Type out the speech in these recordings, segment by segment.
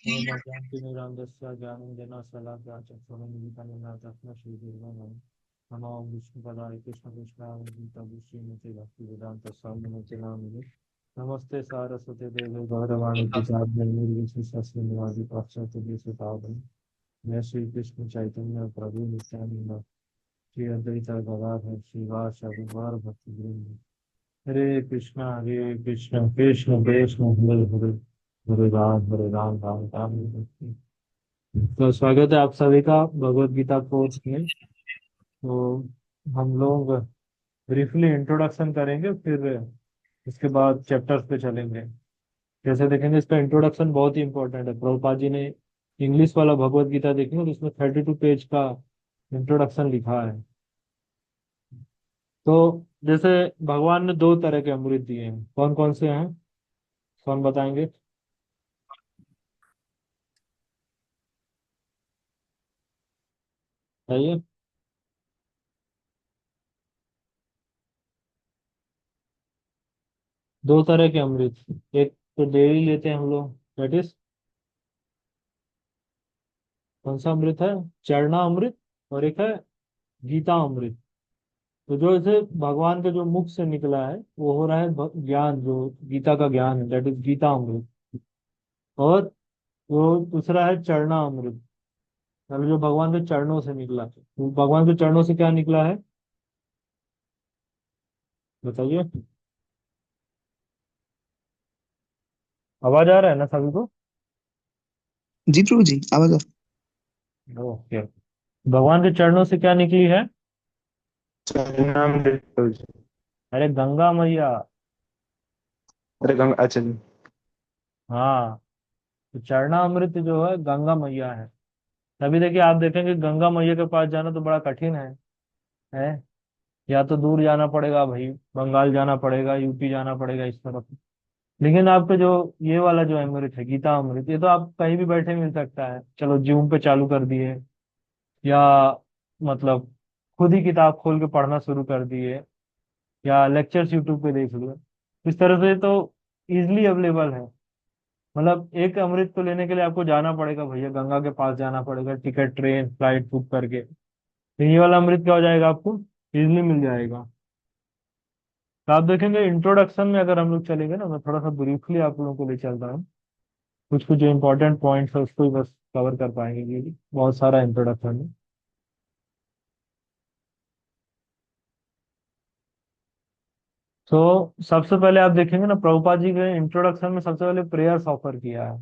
ओम अज्ञानतिमिरान्धस्य ज्ञानञ्जनशलाकया चक्षुरुन्मिलितं तस्मै श्रीगुरवे नमः। ओम विष्णुपदाय कृष्णकृष्णाय गीताभूषिमते भक्तिवेदान्त स्वामिनिति नामिने नमस्ते सारस्वते देवे गौरवाणी प्रचार्य निर्विशेषशून्यवादी पाश्चात्य देशतावनि जय श्री कृष्ण चैतन्य प्रभु नित्यानंद श्री अद्वैत गदाधर श्रीवास रघुवर भक्ति वृंद हरे कृष्ण कृष्ण कृष्ण हरे हरे हरे राम राम राम हरे हरे। तो स्वागत है आप सभी का भगवत गीता कोर्स में। तो हम लोग ब्रीफली इंट्रोडक्शन करेंगे, फिर इसके बाद चैप्टर्स पे चलेंगे। जैसे देखेंगे, इसका इंट्रोडक्शन बहुत ही इंपॉर्टेंट है। प्रभुपाद जी ने इंग्लिश वाला भगवत गीता देखेंगे तो इसमें 32 पेज का इंट्रोडक्शन लिखा है। तो जैसे भगवान ने दो तरह के अमृत दिए हैं, कौन कौन से हैं, कौन बताएंगे? बताइए। दो तरह के अमृत, एक तो डेली लेते हैं हम लोग, दैट इज कौन सा अमृत है? चरना अमृत। और एक है गीता अमृत। तो जो इसे भगवान के जो मुख से निकला है वो हो रहा है ज्ञान, जो गीता का ज्ञान है, दैट इज गीता अमृत। और वो दूसरा है चरना अमृत, मतलब जो भगवान के चरणों से निकला है। तो भगवान के चरणों से क्या निकला है, बताइए। आवाज आ रहा है ना सभी को? जी प्रभु जी, आवाज आ। ओके। भगवान के चरणों से क्या निकली है? चरणामृत प्रभु जी। अरे गंगा मैया। अरे गंगा, अच्छा जी। हाँ, तो चरना अमृत जो है गंगा मैया है। तभी देखिए, आप देखेंगे गंगा मैया के पास जाना तो बड़ा कठिन है। या तो दूर जाना पड़ेगा भाई, बंगाल जाना पड़ेगा, यूपी जाना पड़ेगा इस तरफ। लेकिन आपको जो ये वाला जो अमृत है, गीता अमृत, ये तो आप कहीं भी बैठे मिल सकता है। चलो जूम पे चालू कर दिए, या मतलब खुद ही किताब खोल के पढ़ना शुरू कर दिए, या लेक्चर्स यूट्यूब पे देख लिए, इस तरह से तो इजिली अवेलेबल है। मतलब एक अमृत को लेने के लिए आपको जाना पड़ेगा भैया, गंगा के पास जाना पड़ेगा, टिकट ट्रेन फ्लाइट बुक करके। तो ये वाला अमृत क्या हो जाएगा, आपको इजिली मिल जाएगा। तो आप देखेंगे इंट्रोडक्शन में, अगर हम लोग चलेंगे ना, मैं थोड़ा सा ब्रीफली आप लोगों को ले चलता हूँ। कुछ कुछ जो इंपॉर्टेंट पॉइंट्स है उसको ही बस कवर कर पाएंगे, ये भी बहुत सारा इंट्रोडक्शन है। तो सबसे पहले आप देखेंगे ना, प्रभुपाद जी के इंट्रोडक्शन में सबसे पहले प्रेयर्स ऑफर किया है।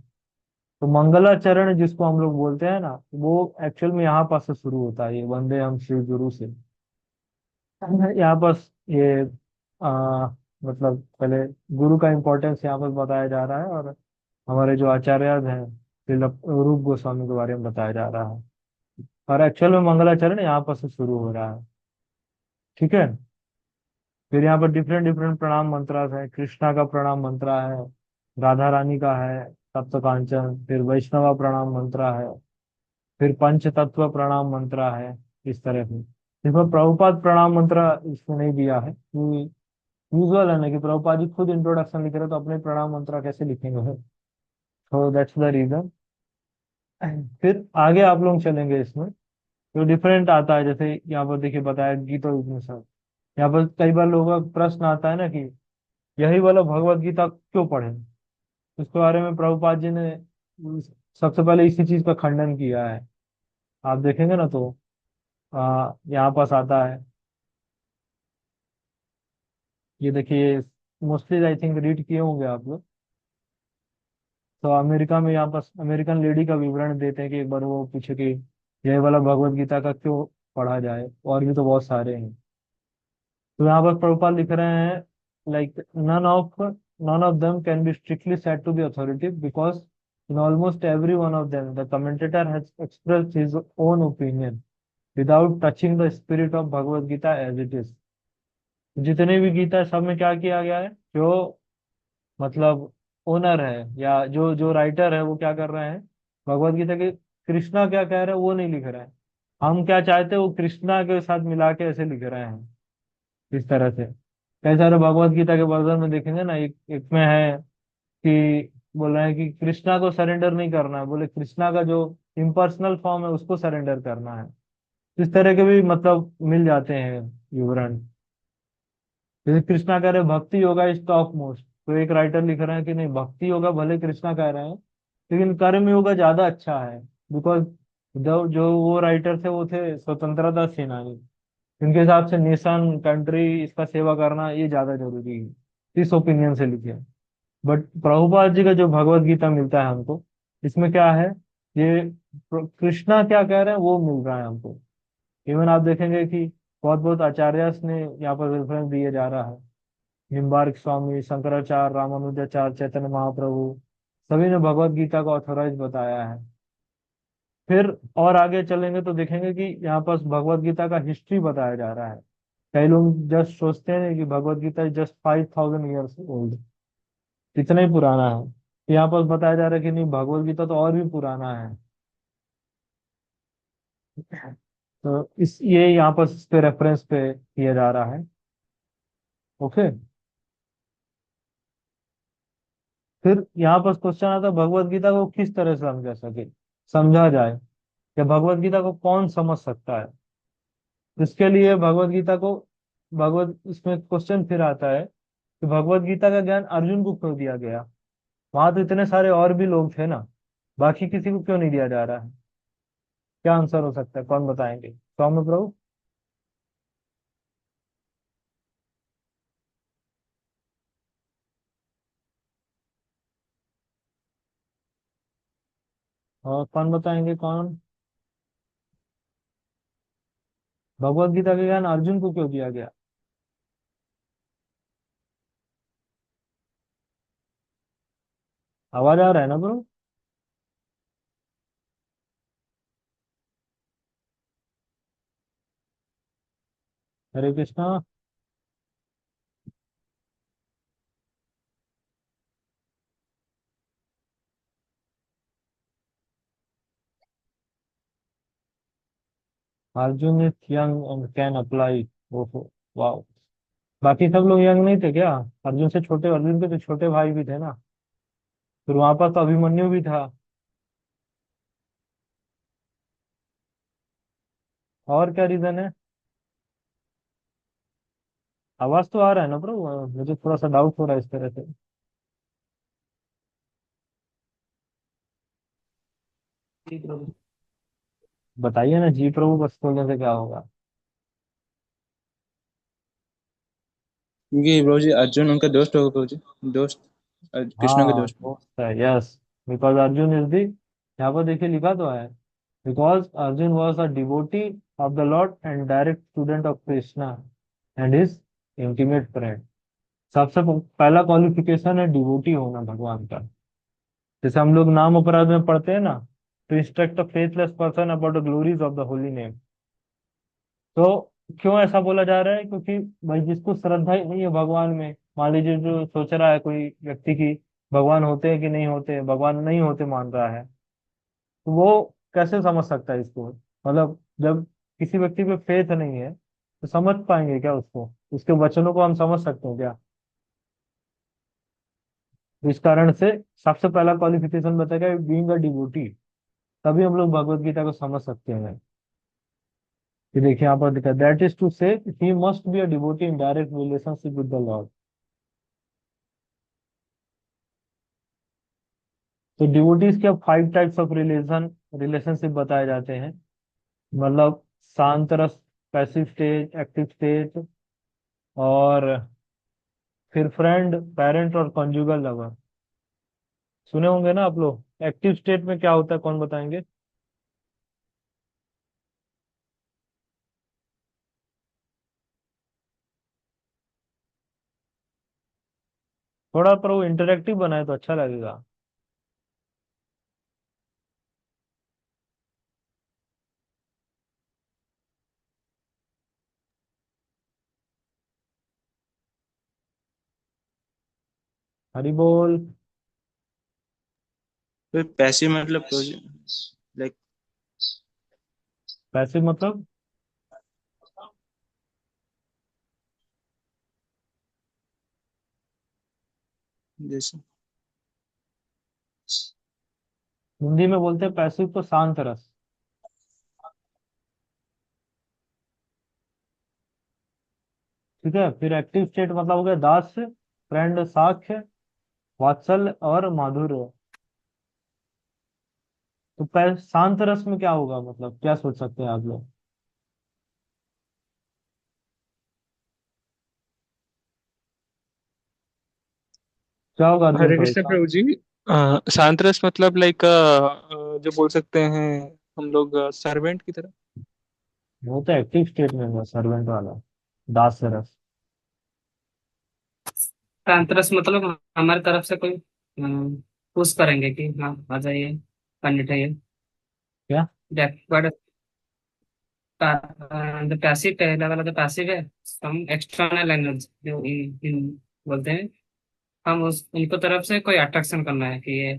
तो मंगलाचरण जिसको हम लोग बोलते हैं ना, वो एक्चुअल में यहाँ पास से शुरू होता है, ये वंदे हम श्री गुरु से। यहाँ पास ये आ, मतलब पहले गुरु का इम्पोर्टेंस यहाँ पर बताया जा रहा है, और हमारे जो आचार्य हैं श्री रूप गोस्वामी के बारे में बताया जा रहा है। और एक्चुअल में मंगलाचरण यहाँ पर से शुरू हो रहा है। ठीक है। फिर यहाँ पर डिफरेंट डिफरेंट प्रणाम मंत्रास है। कृष्णा का प्रणाम मंत्रा है, राधा रानी का है, सप्त कांचन, फिर वैष्णवा प्रणाम मंत्रा है, फिर पंच तत्व प्रणाम मंत्रा है। इस तरह से इसमें प्रभुपाद प्रणाम मंत्र इसमें नहीं दिया है। यूजुअल है ना कि प्रभुपाद जी खुद इंट्रोडक्शन लिख रहे हैं, तो अपने प्रणाम मंत्रा कैसे लिखेंगे? तो दैट्स द रीजन। फिर आगे आप लोग चलेंगे इसमें, तो डिफरेंट आता है। जैसे यहाँ पर देखिए बताया गीता उपनिषद। यहाँ पर कई बार लोगों का प्रश्न आता है ना कि यही वाला भगवत गीता क्यों पढ़े। उसके बारे में प्रभुपाद जी ने सबसे पहले इसी चीज का खंडन किया है। आप देखेंगे ना तो यहाँ पास आता है, ये देखिए, मोस्टली आई थिंक रीड किए होंगे आप लोग। तो अमेरिका में यहाँ पास अमेरिकन लेडी का विवरण देते हैं कि एक बार वो पूछे कि यही वाला भगवत गीता का क्यों पढ़ा जाए, और भी तो बहुत सारे हैं। तो यहाँ पर प्रभुपाद लिख रहे हैं, like none of them can be strictly said to be authoritative because in almost every one of them the commentator has expressed his own opinion without touching the spirit of Bhagavad Gita as it is। जितने भी गीता है सब में क्या किया गया है, जो मतलब ओनर है या जो जो राइटर है वो क्या कर रहे हैं, भगवत गीता के कृष्णा क्या कह रहे हैं वो नहीं लिख रहे हैं। हम क्या चाहते हैं वो कृष्णा के साथ मिला के ऐसे लिख रहे हैं, इस तरह से। कई सारे भगवत गीता के वर्जन में देखेंगे ना, एक एक में है कि बोल रहे हैं कि कृष्णा को सरेंडर नहीं करना है, बोले कृष्णा का जो इम्पर्सनल फॉर्म है उसको सरेंडर करना है। इस तरह के भी मतलब मिल जाते हैं विवरण। जैसे कृष्णा कह रहे हैं भक्ति योगा इज टॉप मोस्ट, तो एक राइटर लिख रहे हैं कि नहीं, भक्ति योगा भले कृष्णा कह रहे हैं लेकिन कर्म योगा ज्यादा अच्छा है। बिकॉज जो वो राइटर थे वो थे स्वतंत्रता सेनानी, इनके हिसाब से नेशन कंट्री इसका सेवा करना ये ज्यादा जरूरी है, इस ओपिनियन से लिखे। बट प्रभुपाद जी का जो भगवत गीता मिलता है हमको, इसमें क्या है, ये कृष्णा क्या कह रहे हैं वो मिल रहा है हमको। इवन आप देखेंगे कि बहुत बहुत आचार्य ने यहाँ पर रेफरेंस दिया जा रहा है। निम्बार्क स्वामी, शंकराचार्य, रामानुजाचार्य, चैतन्य महाप्रभु, सभी ने भगवत गीता को ऑथोराइज बताया है। फिर और आगे चलेंगे तो देखेंगे कि यहाँ पर भगवत गीता का हिस्ट्री बताया जा रहा है। कई लोग जस्ट सोचते हैं कि Bhagavad Gita just 5000 years old, इतना ही पुराना है। यहाँ पर बताया जा रहा है कि नहीं, भगवत गीता तो और भी पुराना है। तो इस ये यहाँ पर इस पे रेफरेंस पे किया जा रहा है। ओके। फिर यहाँ पर क्वेश्चन आता है भगवत गीता को किस तरह से समझा सके, समझा जाए, या भगवत गीता को कौन समझ सकता है। इसके लिए भगवत गीता को, भगवत इसमें क्वेश्चन फिर आता है कि भगवत गीता का ज्ञान अर्जुन को क्यों दिया गया। वहां तो इतने सारे और भी लोग थे ना, बाकी किसी को क्यों नहीं दिया जा रहा है। क्या आंसर हो सकता है, कौन बताएंगे, सौम्य प्रभु। और कौन बताएंगे, कौन। भगवत गीता का ज्ञान अर्जुन को क्यों दिया गया। आवाज आ रहा है ना bro. Hare Krishna. Arjun is young and can apply. ओहो, वाह। बाकी सब लोग यंग नहीं थे क्या। अर्जुन से छोटे, अर्जुन के तो छोटे भाई भी थे ना। फिर वहां पर तो अभिमन्यु भी था। और क्या रीजन है। आवाज तो आ रहा है ना ब्रो, मुझे थोड़ा सा डाउट हो रहा है इस तरह से। जी प्रभु। बताइए ना जी प्रभु, बस बोलने से क्या होगा। क्योंकि ब्रो जी अर्जुन उनका दोस्त होगा ब्रो जी। दोस्त। कृष्ण के हाँ दोस्त। दोस्त है, yes. Because Arjun is the, यहाँ पर देखिए लिखा तो है, because Arjun was a devotee of the Lord and direct student of Krishna and his intimate friend. सबसे पहला क्वालिफिकेशन है डिवोटी होना भगवान का। जैसे हम लोग नाम अपराध में पढ़ते हैं ना, to instruct a faithless person about the glories of the holy name. तो क्यों ऐसा बोला जा रहा है, क्योंकि भाई जिसको श्रद्धा ही नहीं है भगवान में, मान लीजिए जो सोच रहा है कोई व्यक्ति की भगवान होते हैं कि नहीं होते, भगवान नहीं होते मान रहा है, तो वो कैसे समझ सकता है इसको। मतलब जब किसी व्यक्ति पे फेथ नहीं है तो समझ पाएंगे क्या उसको, उसके वचनों को हम समझ सकते हैं क्या। तो इस कारण से सबसे पहला क्वालिफिकेशन बताएगा बीइंग अ डिवोटी, तभी हम लोग भगवत गीता को समझ सकते हैं। कि देखिए यहाँ पर लिखा है दैट इज टू से he must be a devotee in direct relationship with the Lord. तो डिवोटीज के 5 टाइप्स ऑफ रिलेशनशिप बताए जाते हैं। मतलब शांत रस, पैसिव स्टेज, एक्टिव स्टेज, और फिर फ्रेंड, पेरेंट और कॉन्जुगल लवर। सुने होंगे ना आप लोग। एक्टिव स्टेट में क्या होता है, कौन बताएंगे। थोड़ा पर वो इंटरेक्टिव बनाए तो अच्छा लगेगा। हरी बोल। फिर पैसे मतलब ब्रो जी, लाइक पैसिव मतलब। जैसे हिंदी में बोलते हैं पैसिव को शांत रस। ठीक है, फिर एक्टिव स्टेट मतलब हो गया दास्य, फ्रेंड साख्य, वात्सल्य और माधुर्य। तो शांत रस में क्या होगा, मतलब क्या सोच सकते हैं आप लोग? क्या होगा अर्जुन हरे भाई? कृष्ण प्रभु जी। शांत रस मतलब लाइक जो बोल सकते हैं हम लोग सर्वेंट की तरह। वो तो एक्टिव स्टेट में होगा, सर्वेंट वाला, दास रस। प्रांतरस मतलब हमारी तरफ से कोई पुश करेंगे कि हाँ आ जाइए, करनी चाहिए। क्या? बट जो पैसिव पहला वाला जो पैसिव है, हम एक्सटर्नल लैंग्वेज जो इन बोलते हैं, हम उस उनको तरफ से कोई अट्रैक्शन करना है कि ये।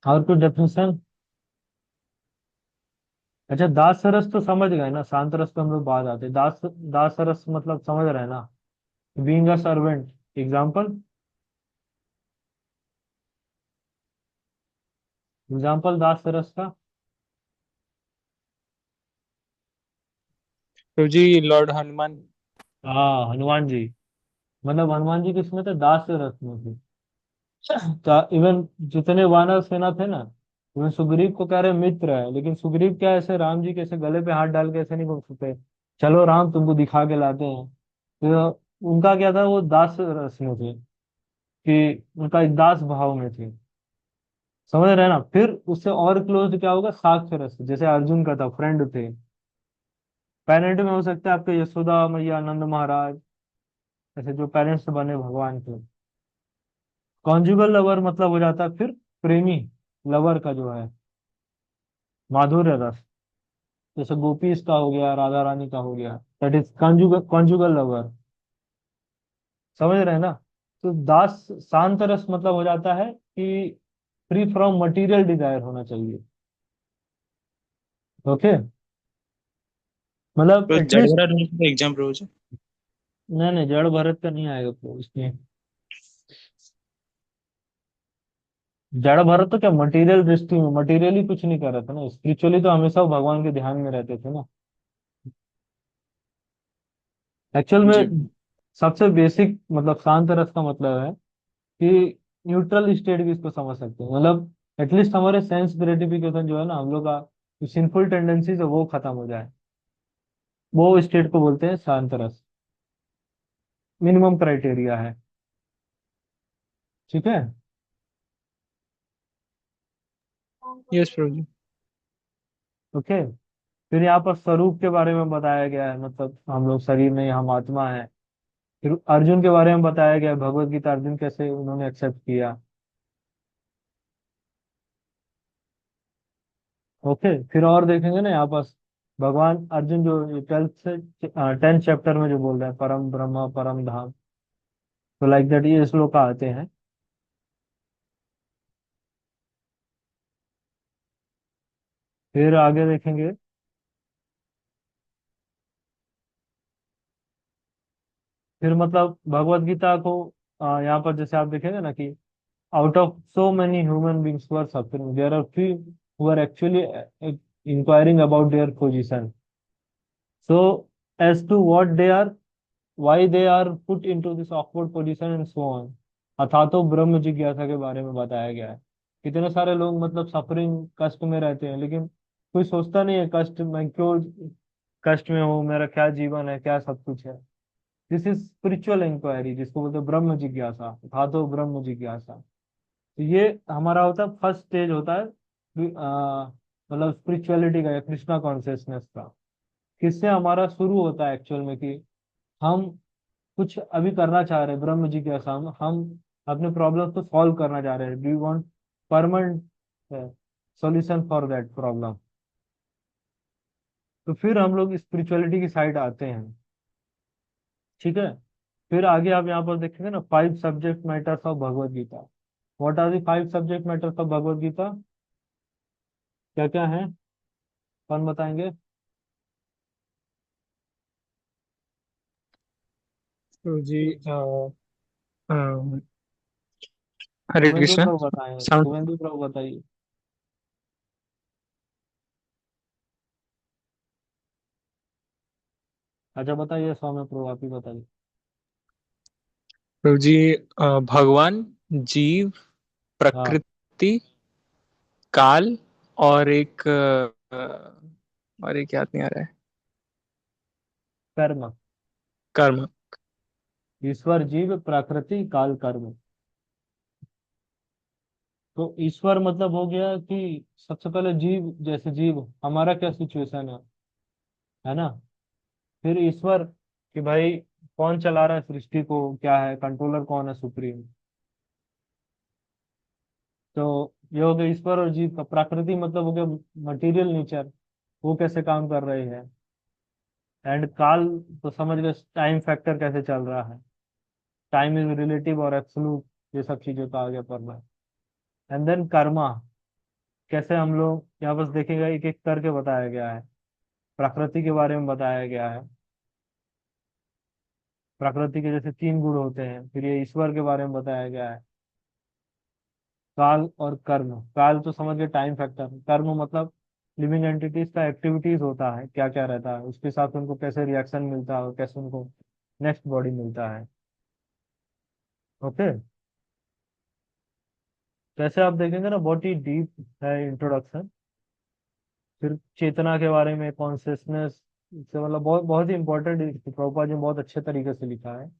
और कुछ डेफिनेशन? अच्छा, दास रस तो समझ गए ना, शांत रस पे हम लोग बात आते हैं। दास रस मतलब समझ रहे हैं ना, being a servant. Example, example दास रस का। प्रभु जी लॉर्ड हनुमान। हाँ, हनुमान जी। मतलब हनुमान जी किसमें थे? दास रस में थे। तो इवन जितने वानर सेना थे ना, इवन सुग्रीव को कह रहे मित्र है, लेकिन सुग्रीव क्या ऐसे राम जी के ऐसे गले पे हाथ डाल के ऐसे नहीं बोल सकते, चलो राम तुमको दिखा के लाते हैं। तो उनका क्या था, वो दास रस में थे, कि उनका एक दास भाव में थे। समझ रहे हैं ना? फिर उससे और क्लोज क्या होगा, साक्ष्य रस, जैसे अर्जुन का था, फ्रेंड थे। पेरेंट में हो सकता है आपके यशोदा मैया, नंद महाराज, ऐसे जो पेरेंट्स बने भगवान के। कॉन्जुगल लवर मतलब हो जाता है फिर प्रेमी, लवर का जो है माधुर्य रस, जैसे गोपीज का हो गया, राधा रानी का हो गया, that is conjugal, conjugal lover. समझ रहे हैं ना? तो दास शांत रस मतलब हो जाता है कि फ्री फ्रॉम मटेरियल डिजायर होना चाहिए। ओके, मतलब तो एटलीस्ट। जड़वाड़ा ढूंढ का एग्जाम प्रभु जी। नहीं नहीं, जड़ भरत का नहीं आएगा तो इसमें। जड़ भरत तो क्या मटेरियल दृष्टि में, मटेरियली कुछ नहीं कर रहे थे ना, स्पिरिचुअली तो हमेशा वो भगवान के ध्यान में रहते थे ना। एक्चुअल जी। में सबसे बेसिक मतलब शांत रस का मतलब है कि न्यूट्रल स्टेट भी इसको समझ सकते हैं, मतलब एटलीस्ट हमारे सेंस ग्रेटिफिकेशन जो है ना, हम लोग का जो सिंफुल टेंडेंसीज है वो खत्म हो जाए, वो स्टेट को बोलते हैं शांत रस। मिनिमम क्राइटेरिया है। ठीक है। यस प्रभु जी। ओके, फिर यहाँ पर स्वरूप के बारे में बताया गया है, मतलब हम लोग शरीर नहीं, हम आत्मा है। फिर अर्जुन के बारे में बताया गया है, भगवत गीता अर्जुन कैसे उन्होंने एक्सेप्ट किया। ओके, फिर और देखेंगे ना यहाँ पास, भगवान अर्जुन जो 12th से 10th चैप्टर में जो बोल रहे हैं, परम ब्रह्म परम धाम, तो लाइक दैट ये श्लोक आते हैं। फिर आगे देखेंगे, फिर मतलब भगवत गीता को यहाँ पर जैसे आप देखेंगे ना कि out of so many human beings who are suffering, there are few who are actually inquiring about their position. So as to what they are, why they are put into this awkward position and so on, अथा तो ब्रह्म जिज्ञासा के बारे में बताया गया है। कितने सारे लोग मतलब सफरिंग, कष्ट में रहते हैं, लेकिन कोई सोचता नहीं है कष्ट में क्यों, कष्ट में हूँ, मेरा क्या जीवन है, क्या सब कुछ है। दिस इज स्पिरिचुअल इंक्वायरी, जिसको बोलते हैं ब्रह्म जिज्ञासा, अथा तो ब्रह्म जिज्ञासा। तो ये हमारा होता है फर्स्ट स्टेज होता है मतलब स्पिरिचुअलिटी का या कृष्णा कॉन्शियसनेस का। किससे हमारा शुरू होता है एक्चुअल में कि हम कुछ अभी करना चाह रहे हैं, ब्रह्म जी के सामने हम अपने प्रॉब्लम को सॉल्व करना चाह रहे हैं, do you want permanent solution for that problem. तो फिर हम लोग स्पिरिचुअलिटी की साइड आते हैं। ठीक है, फिर आगे आप यहाँ पर देखेंगे ना, 5 subject matters of Bhagavad Gita. What are the 5 subject matters of Bhagavad Gita? क्या क्या है, कौन बताएंगे? प्रभु जी हरे शुभेंदु कृष्णा। प्रभु बताएं, साउंड। शुभेंदु प्रभु बताइए। अच्छा बताइए, सौम्य प्रभु आप ही बताइए। प्रभु जी, भगवान, जीव, हाँ। प्रकृति, काल, और और एक याद नहीं आ रहा है। कर्म। कर्म। ईश्वर, जीव, प्रकृति, काल, कर्म। तो ईश्वर मतलब हो गया कि सबसे पहले जीव, जैसे जीव हमारा क्या सिचुएशन है ना। फिर ईश्वर कि भाई कौन चला रहा है सृष्टि को, क्या है कंट्रोलर, कौन है सुप्रीम। तो ये हो गया ईश्वर और जीव का। प्रकृति मतलब हो गया मटेरियल नेचर, वो कैसे काम कर रहे हैं। एंड काल तो समझ गए, टाइम फैक्टर कैसे चल रहा है। टाइम इज रिलेटिव और एब्सोल्यूट, ये सब चीजों का आगे पढ़ना है। एंड देन कर्मा, कैसे हम लोग यहाँ बस देखेगा, एक एक करके बताया गया है। प्रकृति के बारे में बताया गया है, प्रकृति के जैसे तीन गुण होते हैं। फिर ये ईश्वर के बारे में बताया गया है। काल और कर्म, काल तो समझ गए टाइम फैक्टर, कर्म मतलब लिविंग एंटिटीज का एक्टिविटीज होता है, क्या क्या रहता है उसके साथ, उनको कैसे रिएक्शन मिलता है और कैसे उनको नेक्स्ट बॉडी मिलता है। ओके। कैसे आप देखेंगे ना, बहुत ही डीप है इंट्रोडक्शन। फिर चेतना के बारे में, कॉन्शियसनेस से मतलब बहुत बहुत ही इंपॉर्टेंट, प्रभुपाद जी ने बहुत अच्छे तरीके से लिखा है।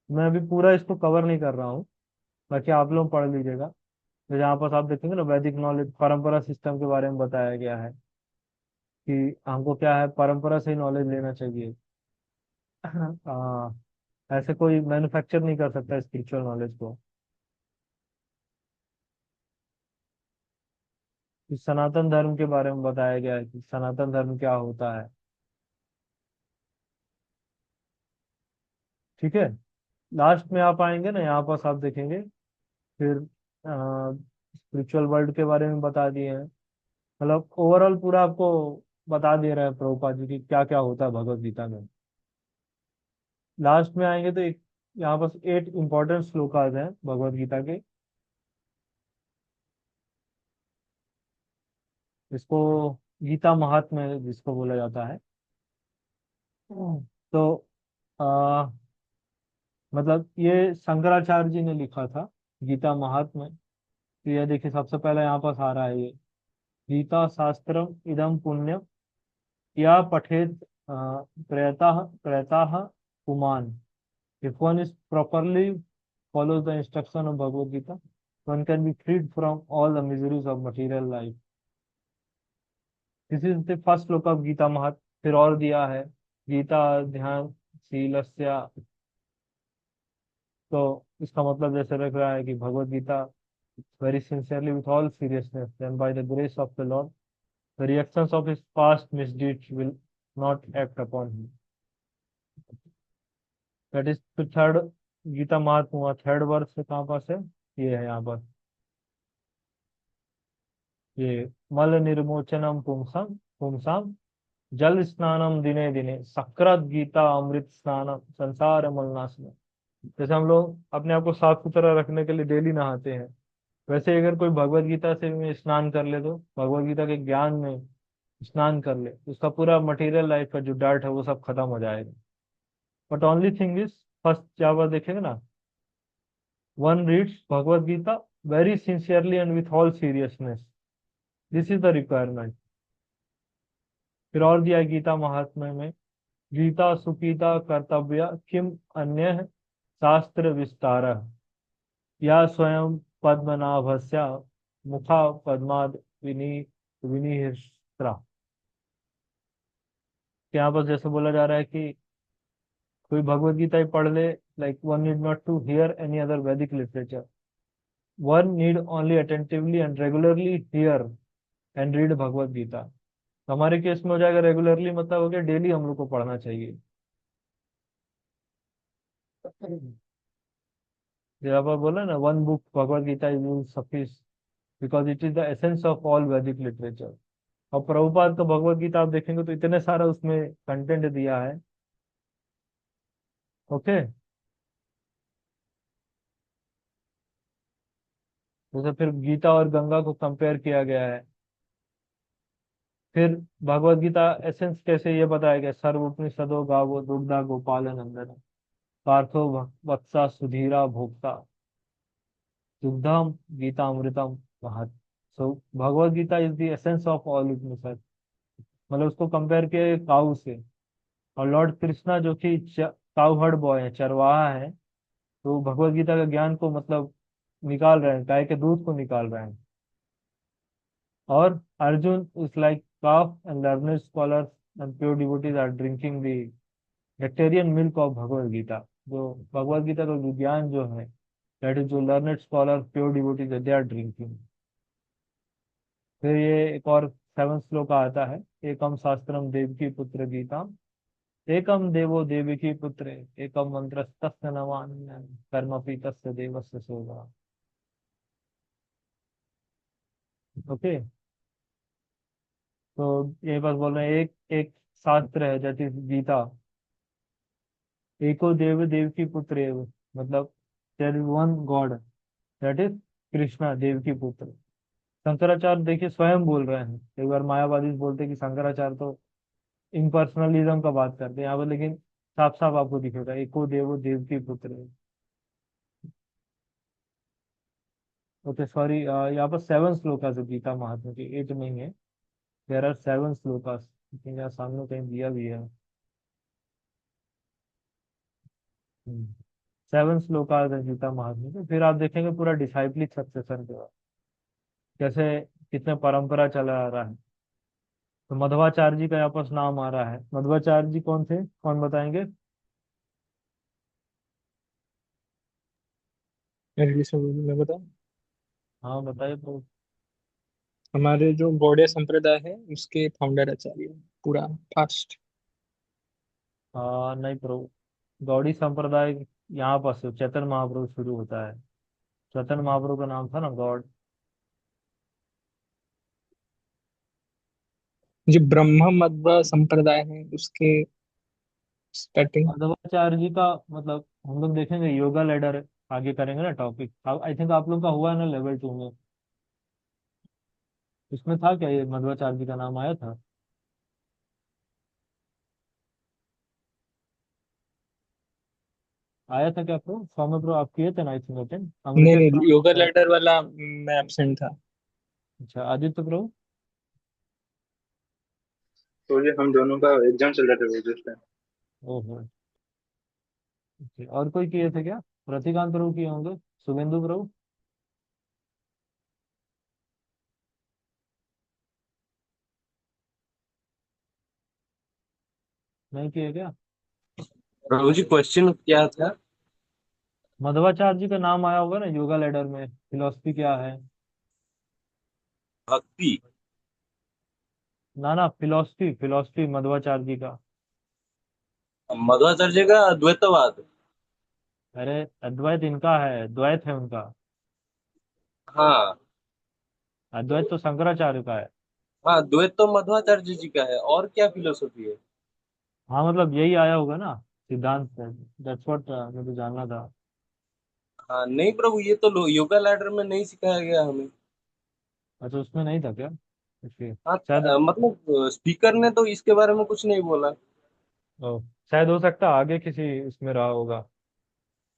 मैं अभी पूरा इसको कवर नहीं कर रहा हूँ, बाकी आप लोग पढ़ लीजिएगा। तो जहाँ पर आप देखेंगे ना, वैदिक नॉलेज परंपरा सिस्टम के बारे में बताया गया है कि हमको क्या है, परंपरा से ही नॉलेज लेना चाहिए। ऐसे कोई मैन्युफैक्चर नहीं कर सकता स्पिरिचुअल नॉलेज को। इस सनातन धर्म के बारे में बताया गया है कि सनातन धर्म क्या होता है। ठीक है। लास्ट में आप आएंगे ना, यहाँ पास आप देखेंगे फिर स्पिरिचुअल वर्ल्ड के बारे में बता दिए हैं। मतलब ओवरऑल पूरा आपको बता दे रहा है प्रभुपाद जी की क्या क्या होता है भगवत गीता में। लास्ट में आएंगे तो एक यहाँ पास 8 इंपॉर्टेंट श्लोकाज हैं भगवत गीता के। इसको गीता महात्म्य जिसको बोला जाता है। तो आ, मतलब ये शंकराचार्य जी ने लिखा था, गीता महात्म्य। तो ये देखिए सबसे पहले यहाँ पास आ रहा है ये, गीता शास्त्रम इदम पुण्यम या पठेत प्रयतः प्रयतः पुमान। If one is properly follows the instruction of Bhagavad Gita, one can be freed from all the miseries of material life. This is the first श्लोक of गीता महत्। फिर और दिया है गीता ध्यान शीलस्या। तो इसका मतलब जैसे रख रहा है कि Bhagavad Gita very sincerely with all seriousness, then by the grace of the Lord, the reactions of his past misdeeds will not act upon him. That is the third Gita महात्मा हुआ, थर्ड वर्स से कहाँ पास है, ये है यहाँ पर, ये मल निर्मोचनम पुंसम पुंसाम जल स्नानम दिने दिने सक्रत गीता अमृत स्नानम संसार मलनाशनम। जैसे हम लोग अपने आप को साफ सुथरा रखने के लिए डेली नहाते हैं, वैसे अगर कोई भगवत गीता से में स्नान कर ले, तो भगवत गीता के ज्ञान में स्नान कर ले, तो उसका पूरा मटेरियल लाइफ का जो डर्ट है वो सब खत्म हो जाएगा। But only thing is, first जहाँ देखेंगे ना, one reads Bhagavad Gita very sincerely and with all seriousness, this is the requirement. फिर और दिया है गीता महात्म्य में, गीता सुपीता कर्तव्य किम अन्य शास्त्र विस्तार, या स्वयं पद्मनाभस्या मुखा पद्माद विनी विनिहिस्त्रा। यहाँ पर जैसे बोला जा रहा है कि कोई भगवत गीता ही पढ़ ले, like one need not to hear any other Vedic literature, one need only attentively and regularly hear and read Bhagavad Gita. तो हमारे केस में हो जाएगा रेगुलरली, मतलब हो गया डेली हम लोग को पढ़ना चाहिए। जब आप बोला ना one book Bhagavad Gita is will suffice, because it is the essence of all Vedic literature. और प्रभुपाद का भगवत गीता आप देखेंगे तो इतने सारा उसमें कंटेंट दिया है। ओके। जैसे फिर गीता और गंगा को कंपेयर किया गया है। फिर भगवत गीता एसेंस कैसे ये बताया गया, सर्व उपनिषदो गावो दुग्धा गोपाल नंदन पार्थो वत्सा सुधीरा भोक्ता दुग्धम गीता अमृतम महत। So Bhagavad Gita is the essence of all Upanishad. मतलब उसको कंपेयर किया काऊ से। और लॉर्ड कृष्णा जो कि काऊ हर्ड बॉय है, चरवाहा है, तो भगवत गीता का ज्ञान को मतलब निकाल रहे हैं, गाय के दूध को निकाल रहे हैं। और Arjun is like calf and learned scholars and pure devotees are drinking the nectarian milk of Bhagavad Gita. जो भगवत गीता का जो ज्ञान जो है, दैट इज जो learned scholar pure devotees they are drinking. फिर ये एक और सेवन श्लोक आता है, एकम शास्त्रम देवकी पुत्र गीता एकम देवो देवकी पुत्र एकम मंत्र तस्य नवान्य कर्मपि तस्य देवस्य सोगा। ओके। तो ये बस बोल रहे हैं, एक एक शास्त्र है दैट इज गीता, एको देव देव की पुत्र एव, मतलब there is one God, that is Krishna देव की पुत्र। शंकराचार्य देखिए स्वयं बोल रहे हैं, एक बार मायावादी बोलते हैं कि शंकराचार्य तो इम्पर्सनलिज्म का बात करते हैं यहाँ पर, लेकिन साफ साफ आपको दिखेगा एको देवो देव की पुत्र है। ओके सॉरी, यहाँ पर सेवन श्लोकास है गीता महात्म्य की, एट नहीं है। देयर आर सेवन श्लोकास, लेकिन यहाँ सामने कहीं दिया भी है। सेवन श्लोकास है गीता महात्म्य के। फिर आप देखेंगे पूरा डिसाइप्लिक सक्सेशन के बाद कैसे कितने परंपरा चला आ रहा है। तो मध्वाचार्य जी का यहाँ पर नाम आ रहा है। मध्वाचार्य जी कौन थे, कौन बताएंगे? मैं बताऊं? हाँ बताइए तो। हमारे जो गौड़िय संप्रदाय है उसके फाउंडर आचार्य हैं, पूरा फास्ट। नहीं प्रभु, गौड़ी संप्रदाय यहाँ पर से चैतन्य महाप्रभु शुरू होता है। चैतन्य महाप्रभु का नाम था ना गॉड। जो ब्रह्म मध्व संप्रदाय है उसके स्टार्टिंग। मध्वाचार्य जी का मतलब हम लोग देखेंगे योगा लेडर आगे करेंगे ना टॉपिक। आई थिंक आप लोग का हुआ है ना लेवल 2 में, इसमें था क्या ये मध्वाचार्य जी का नाम आया था? आया था क्या प्रो, सौम्य प्रो आप किए थे ना आई थिंक अटेंड, नहीं अमृतेश नहीं, योगा प्रो? लैडर वाला मैं एब्सेंट था। अच्छा आदित्य प्रो? तो ये हम दोनों का एग्जाम चल रहा था वो जिस टाइम। ओहो। Okay, और कोई किए थे क्या? प्रतिकांत प्रभु किए होंगे, शुभेंदु प्रभु? नहीं किए क्या? प्रभु जी क्वेश्चन क्या था? मध्वाचार्य जी का नाम आया होगा ना योगा लेडर में, फिलोसफी क्या है? भक्ति। ना ना, फिलोसफी फिलोसफी मध्वाचार्य जी का। मध्वाचार्य का द्वैतवाद। अरे अद्वैत इनका है, द्वैत है उनका। हाँ। अद्वैत तो शंकराचार्य का है। हाँ, द्वैत तो मध्वाचार्य जी का है, और क्या फिलोसफी है? हाँ मतलब यही आया होगा ना सिद्धांत से। दैट्स व्हाट मुझे जानना था। हाँ नहीं प्रभु, ये तो योगा लैडर में नहीं सिखाया गया हमें। अच्छा उसमें नहीं था क्या? ओके। हाँ, शायद। मतलब स्पीकर ने तो इसके बारे में कुछ नहीं बोला। ओ, शायद हो सकता है आगे किसी इसमें रहा होगा।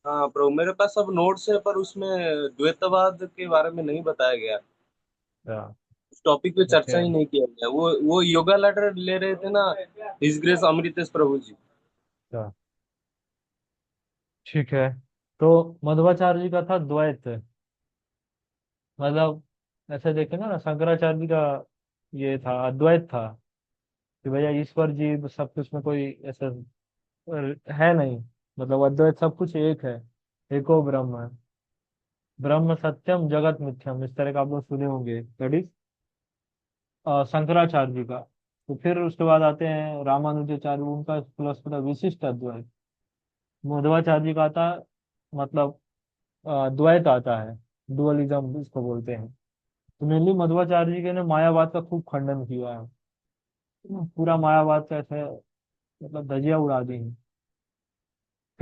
हाँ प्रभु, मेरे पास सब नोट्स है, पर उसमें द्वैतवाद के बारे में नहीं बताया गया। अच्छा। उस टॉपिक पे चर्चा ओके। ही नहीं किया गया। वो योगा लैडर ले रहे थे ना, हिज ग्रेस अमृतेश प्रभु जी। अच्छा ठीक है। तो मध्वाचार्य जी का था द्वैत, मतलब ऐसे देखेंगे ना शंकराचार्य जी का ये था अद्वैत था, कि भैया ईश्वर जी सब कुछ में कोई ऐसा है नहीं, मतलब अद्वैत सब कुछ एक है, एको ब्रह्म है, ब्रह्म सत्यम जगत मिथ्यम, इस तरह का आप लोग सुने होंगे। दैट इज शंकराचार्य जी का। तो फिर उसके बाद आते हैं रामानुजाचार्य, उनका फिलोसफी था विशिष्ट अद्वैत। मध्वाचार्य जी का आता मतलब द्वैत आता है, डुअलिज्म इसको बोलते हैं। तो मेनली मध्वाचार्य जी के ने मायावाद का खूब खंडन किया है, पूरा मायावाद का ऐसे मतलब धजिया उड़ा दी है।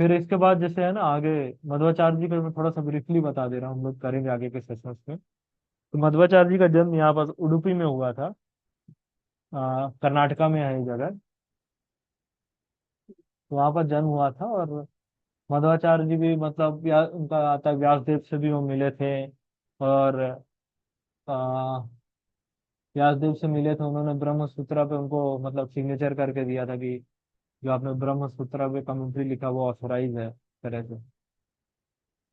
फिर इसके बाद जैसे है ना आगे मध्वाचार्य जी का मैं थोड़ा सा ब्रीफली बता दे रहा हूँ, हम लोग करेंगे आगे के सेशंस में। तो मध्वाचार्य जी का जन्म यहाँ पर उडुपी में हुआ था। कर्नाटका में है ये जगह। तो वहाँ पर जन्म हुआ था। और मध्वाचार्य जी भी मतलब उनका आता है व्यासदेव से भी वो मिले थे। और आ, व्यासदेव से मिले थे, उन्होंने ब्रह्म सूत्र पे उनको मतलब सिग्नेचर करके दिया था कि जो आपने ब्रह्म सूत्र पे कमेंट्री लिखा वो ऑथराइज है, इस तरह से।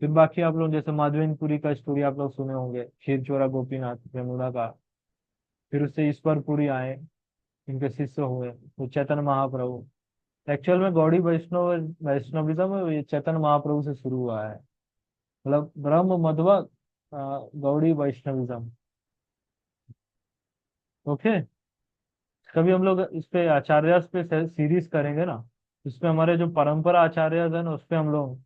फिर बाकी आप लोग जैसे माधवेंद्रपुरी का स्टोरी आप लोग सुने होंगे, क्षीर चोरा गोपीनाथ यमुना का। फिर उससे ईश्वरपुरी आए, इनके शिष्य हुए तो चैतन्य महाप्रभु। एक्चुअल में गौड़ी वैष्णविज्म ये चैतन्य महाप्रभु से शुरू हुआ है। मतलब ब्रह्म मध्व गौड़ी वैष्णविज्म। ओके। कभी हम लोग इस पे आचार्य पे सीरीज करेंगे ना, इसमें हमारे जो परंपरा आचार्य है ना उस पे हम लोग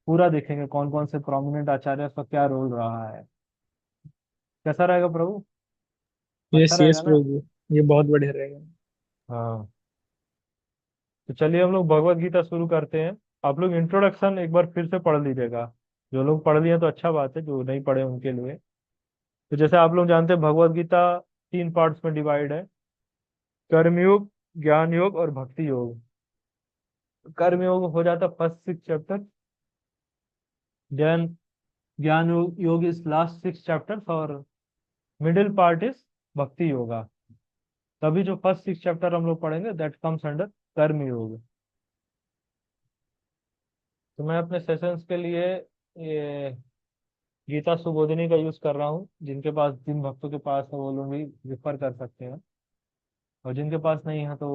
पूरा देखेंगे कौन कौन से प्रोमिनेंट आचार्य का क्या रोल रहा है। कैसा रहेगा प्रभु? यस अच्छा यस रहेगा ना? प्रभु जी, ये बहुत बढ़िया रहेगा। हाँ। तो चलिए हम लोग भगवत गीता शुरू करते हैं। आप लोग इंट्रोडक्शन एक बार फिर से पढ़ लीजिएगा। जो लोग पढ़ लिए तो अच्छा बात है, जो नहीं पढ़े उनके लिए। तो जैसे आप लोग जानते हैं भगवत गीता 3 पार्ट्स में डिवाइड है। कर्मयोग, ज्ञान योग और भक्ति योग। कर्म योग हो जाता है फर्स्ट 6 चैप्टर। देन ज्ञान योग इज लास्ट 6 चैप्टर्स। और मिडिल पार्ट इज भक्ति योगा। तभी जो फर्स्ट 6 चैप्टर हम लोग पढ़ेंगे दैट कम्स अंडर कर्म योग। तो मैं अपने सेशंस के लिए ये गीता सुबोधिनी का यूज कर रहा हूँ। जिनके पास, जिन भक्तों के पास है वो लोग भी रिफर कर सकते हैं। और जिनके पास नहीं है तो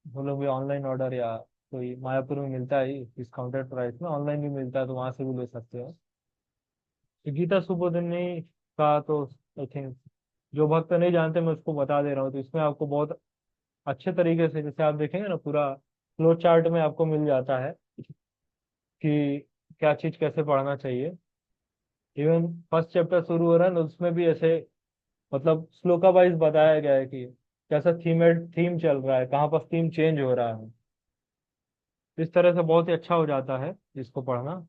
वो लोग भी ऑनलाइन ऑर्डर या कोई मायापुर में मिलता है डिस्काउंटेड प्राइस में, ऑनलाइन भी मिलता है तो वहां से भी ले सकते हैं। तो गीता सुबोधिनी का तो आई थिंक जो भक्त नहीं जानते मैं उसको बता दे रहा हूँ। तो इसमें आपको बहुत अच्छे तरीके से जैसे आप देखेंगे ना पूरा फ्लो चार्ट में आपको मिल जाता है कि क्या चीज कैसे पढ़ना चाहिए। इवन फर्स्ट चैप्टर शुरू हो रहा है ना उसमें भी ऐसे मतलब श्लोका वाइज बताया गया है कि कैसा थीम चल रहा है, कहाँ पर थीम चेंज हो रहा है। इस तरह से बहुत ही अच्छा हो जाता है इसको पढ़ना।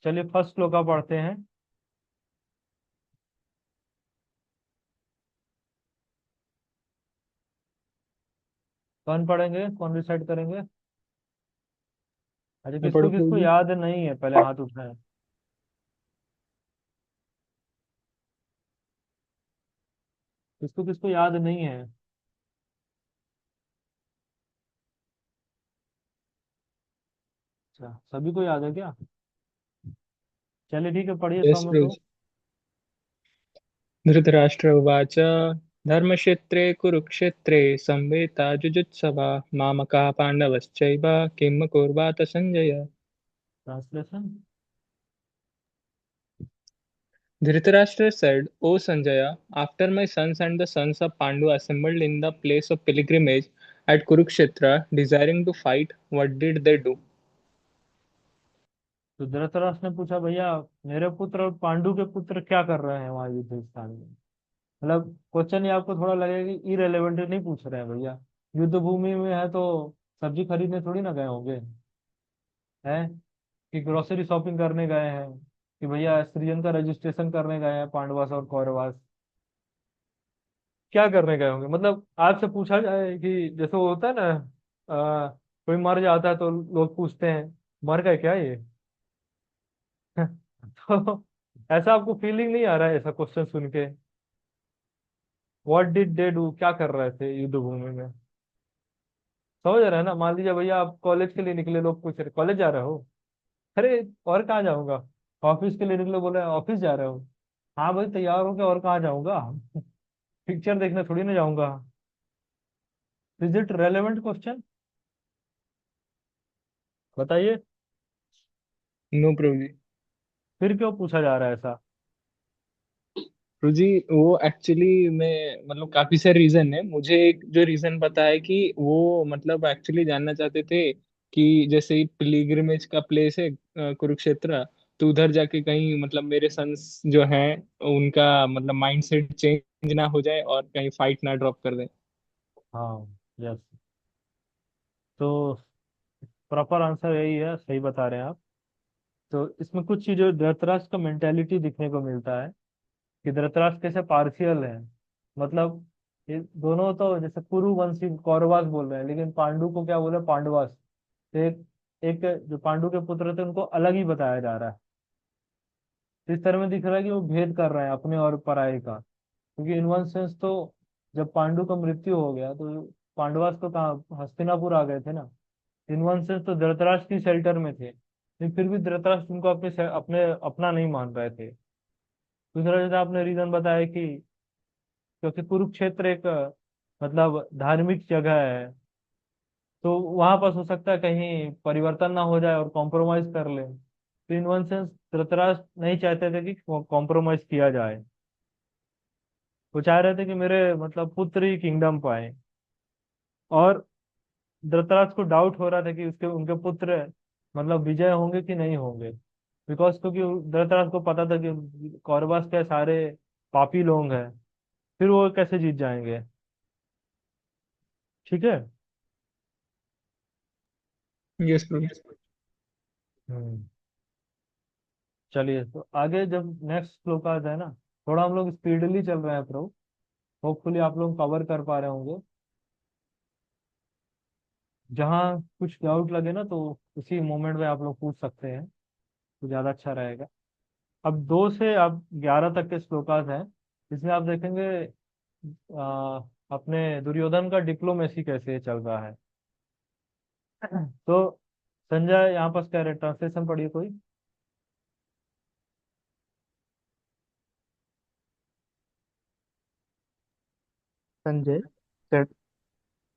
चलिए फर्स्ट श्लोका पढ़ते हैं। कौन पढ़ेंगे, कौन रिसाइट करेंगे? अच्छा, मैं किसको पढ़ू प्रभु किसको जी। याद नहीं है पहले हाथ उठाएं। किसको किसको याद नहीं है? अच्छा, सभी को याद है क्या? चलिए ठीक है, पढ़िए यस सौम्य प्रभु को। जी। धृतराष्ट्र उवाच धर्मक्षेत्रे कुरुक्षेत्रे संवेता जुजुत्सवा मामकाः पाण्डवश्चैव किं कुर्वात Sanjaya. Translation. Dhritarashtra said, O Sanjaya, after my sons and the sons of Pandu assembled in the place of pilgrimage at Kurukshetra, desiring to fight, what did they do? तो धृतराष्ट्र ने पूछा, भैया मेरे पुत्र और पांडु के पुत्र क्या कर रहे हैं वहां युद्ध स्थान में? मतलब क्वेश्चन ये आपको थोड़ा लगेगा कि इरेलेवेंट नहीं पूछ रहे हैं भैया। युद्ध भूमि में है तो सब्जी खरीदने थोड़ी ना गए होंगे, हैं? कि ग्रोसरी शॉपिंग करने गए हैं, कि भैया सृजन का रजिस्ट्रेशन करने गए हैं पांडवास और कौरवास? क्या करने गए होंगे? मतलब आपसे पूछा जाए कि जैसे वो होता है ना, कोई मर जाता है तो लोग पूछते हैं मर गए क्या ये? तो ऐसा आपको फीलिंग नहीं आ रहा है ऐसा क्वेश्चन सुन के? व्हाट डिड दे डू, क्या कर रहे थे युद्ध भूमि में? समझ रहे हैं ना? मान लीजिए भैया आप कॉलेज के लिए निकले, लोग पूछ रहे कॉलेज जा रहे हो? अरे और कहाँ जाऊंगा। ऑफिस के लिए निकले, बोले ऑफिस जा रहे हो? हाँ भाई तैयार हो के और कहाँ जाऊंगा। पिक्चर देखने थोड़ी ना जाऊंगा। Is it relevant question? बताइए। No, Prabhuji. फिर क्यों पूछा जा रहा है ऐसा? प्रभुजी वो एक्चुअली में मतलब काफी सारे रीजन है। मुझे एक जो रीजन पता है कि वो मतलब एक्चुअली जानना चाहते थे कि जैसे ही पिलीग्रिमेज का प्लेस है कुरुक्षेत्र, तो उधर जाके कहीं मतलब मेरे सन्स जो हैं उनका मतलब माइंडसेट चेंज ना हो जाए और कहीं फाइट ना ड्रॉप कर दें। हाँ। यस। तो प्रॉपर आंसर यही है, सही बता रहे हैं आप। तो इसमें कुछ चीजों धृतराष्ट्र का मेंटेलिटी दिखने को मिलता है कि धृतराष्ट्र कैसे पार्शियल है। मतलब ये दोनों तो जैसे कुरुवंशी कौरवास बोल रहे हैं, लेकिन पांडु को क्या बोले, पांडवास। तो एक एक जो पांडु के पुत्र थे उनको अलग ही बताया जा रहा है। तो इस तरह में दिख रहा है कि वो भेद कर रहे हैं अपने और पराये का। क्योंकि इन वन सेंस तो जब पांडु का मृत्यु हो गया तो पांडवास तो कहाँ हस्तिनापुर आ गए थे ना। इन वन सेंस तो धृतराष्ट्र की शेल्टर में थे, लेकिन फिर भी धृतराष्ट्र उनको अपने अपना नहीं मान रहे थे। दूसरा जैसे आपने रीजन बताया कि क्योंकि कुरुक्षेत्र एक मतलब धार्मिक जगह है, तो वहां पर हो सकता है कहीं परिवर्तन ना हो जाए और कॉम्प्रोमाइज कर ले। तो इन वन सेंस धृतराष्ट्र नहीं चाहते थे कि कॉम्प्रोमाइज किया जाए। वो चाह रहे थे कि मेरे मतलब पुत्र ही किंगडम पाए। और धृतराष्ट्र को डाउट हो रहा था कि उसके उनके पुत्र मतलब विजय होंगे कि नहीं होंगे। बिकॉज क्योंकि धृतराष्ट्र को पता था कि कौरवास के सारे पापी लोग हैं, फिर वो कैसे जीत जाएंगे। ठीक है। यस प्रभु। हम्म। चलिए तो आगे जब नेक्स्ट श्लोक आता है ना, थोड़ा हम लोग स्पीडली चल रहे हैं प्रभु, होपफुली आप लोग कवर कर पा रहे होंगे। जहाँ कुछ डाउट लगे ना तो उसी मोमेंट में आप लोग पूछ सकते हैं, तो ज्यादा अच्छा रहेगा। अब 2 से अब 11 तक के श्लोकास हैं। इसमें आप देखेंगे आ, अपने दुर्योधन का डिप्लोमेसी कैसे चल रहा है। तो संजय यहाँ पर कह रहे, ट्रांसलेशन पढ़िए कोई। Sanjay said,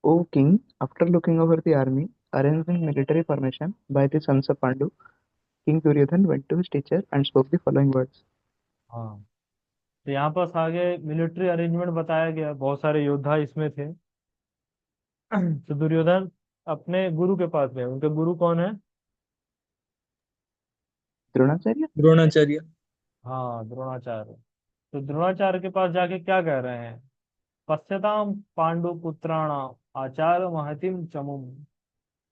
O king, after looking over the army, arranged in military formation by the sons of Pandu, King Duryodhan went to his teacher and spoke the following words. हाँ, तो यहाँ पर आगे मिलिट्री अरेंजमेंट बताया गया, बहुत सारे योद्धा इसमें थे। तो दुर्योधन अपने गुरु के पास गए। उनके गुरु कौन है? द्रोणाचार्य द्रोणाचार्य। हाँ, द्रोणाचार्य। तो द्रोणाचार्य के पास जाके क्या कह रहे हैं? पश्यताम पांडु पुत्राणाम आचार्य महतिम चमुम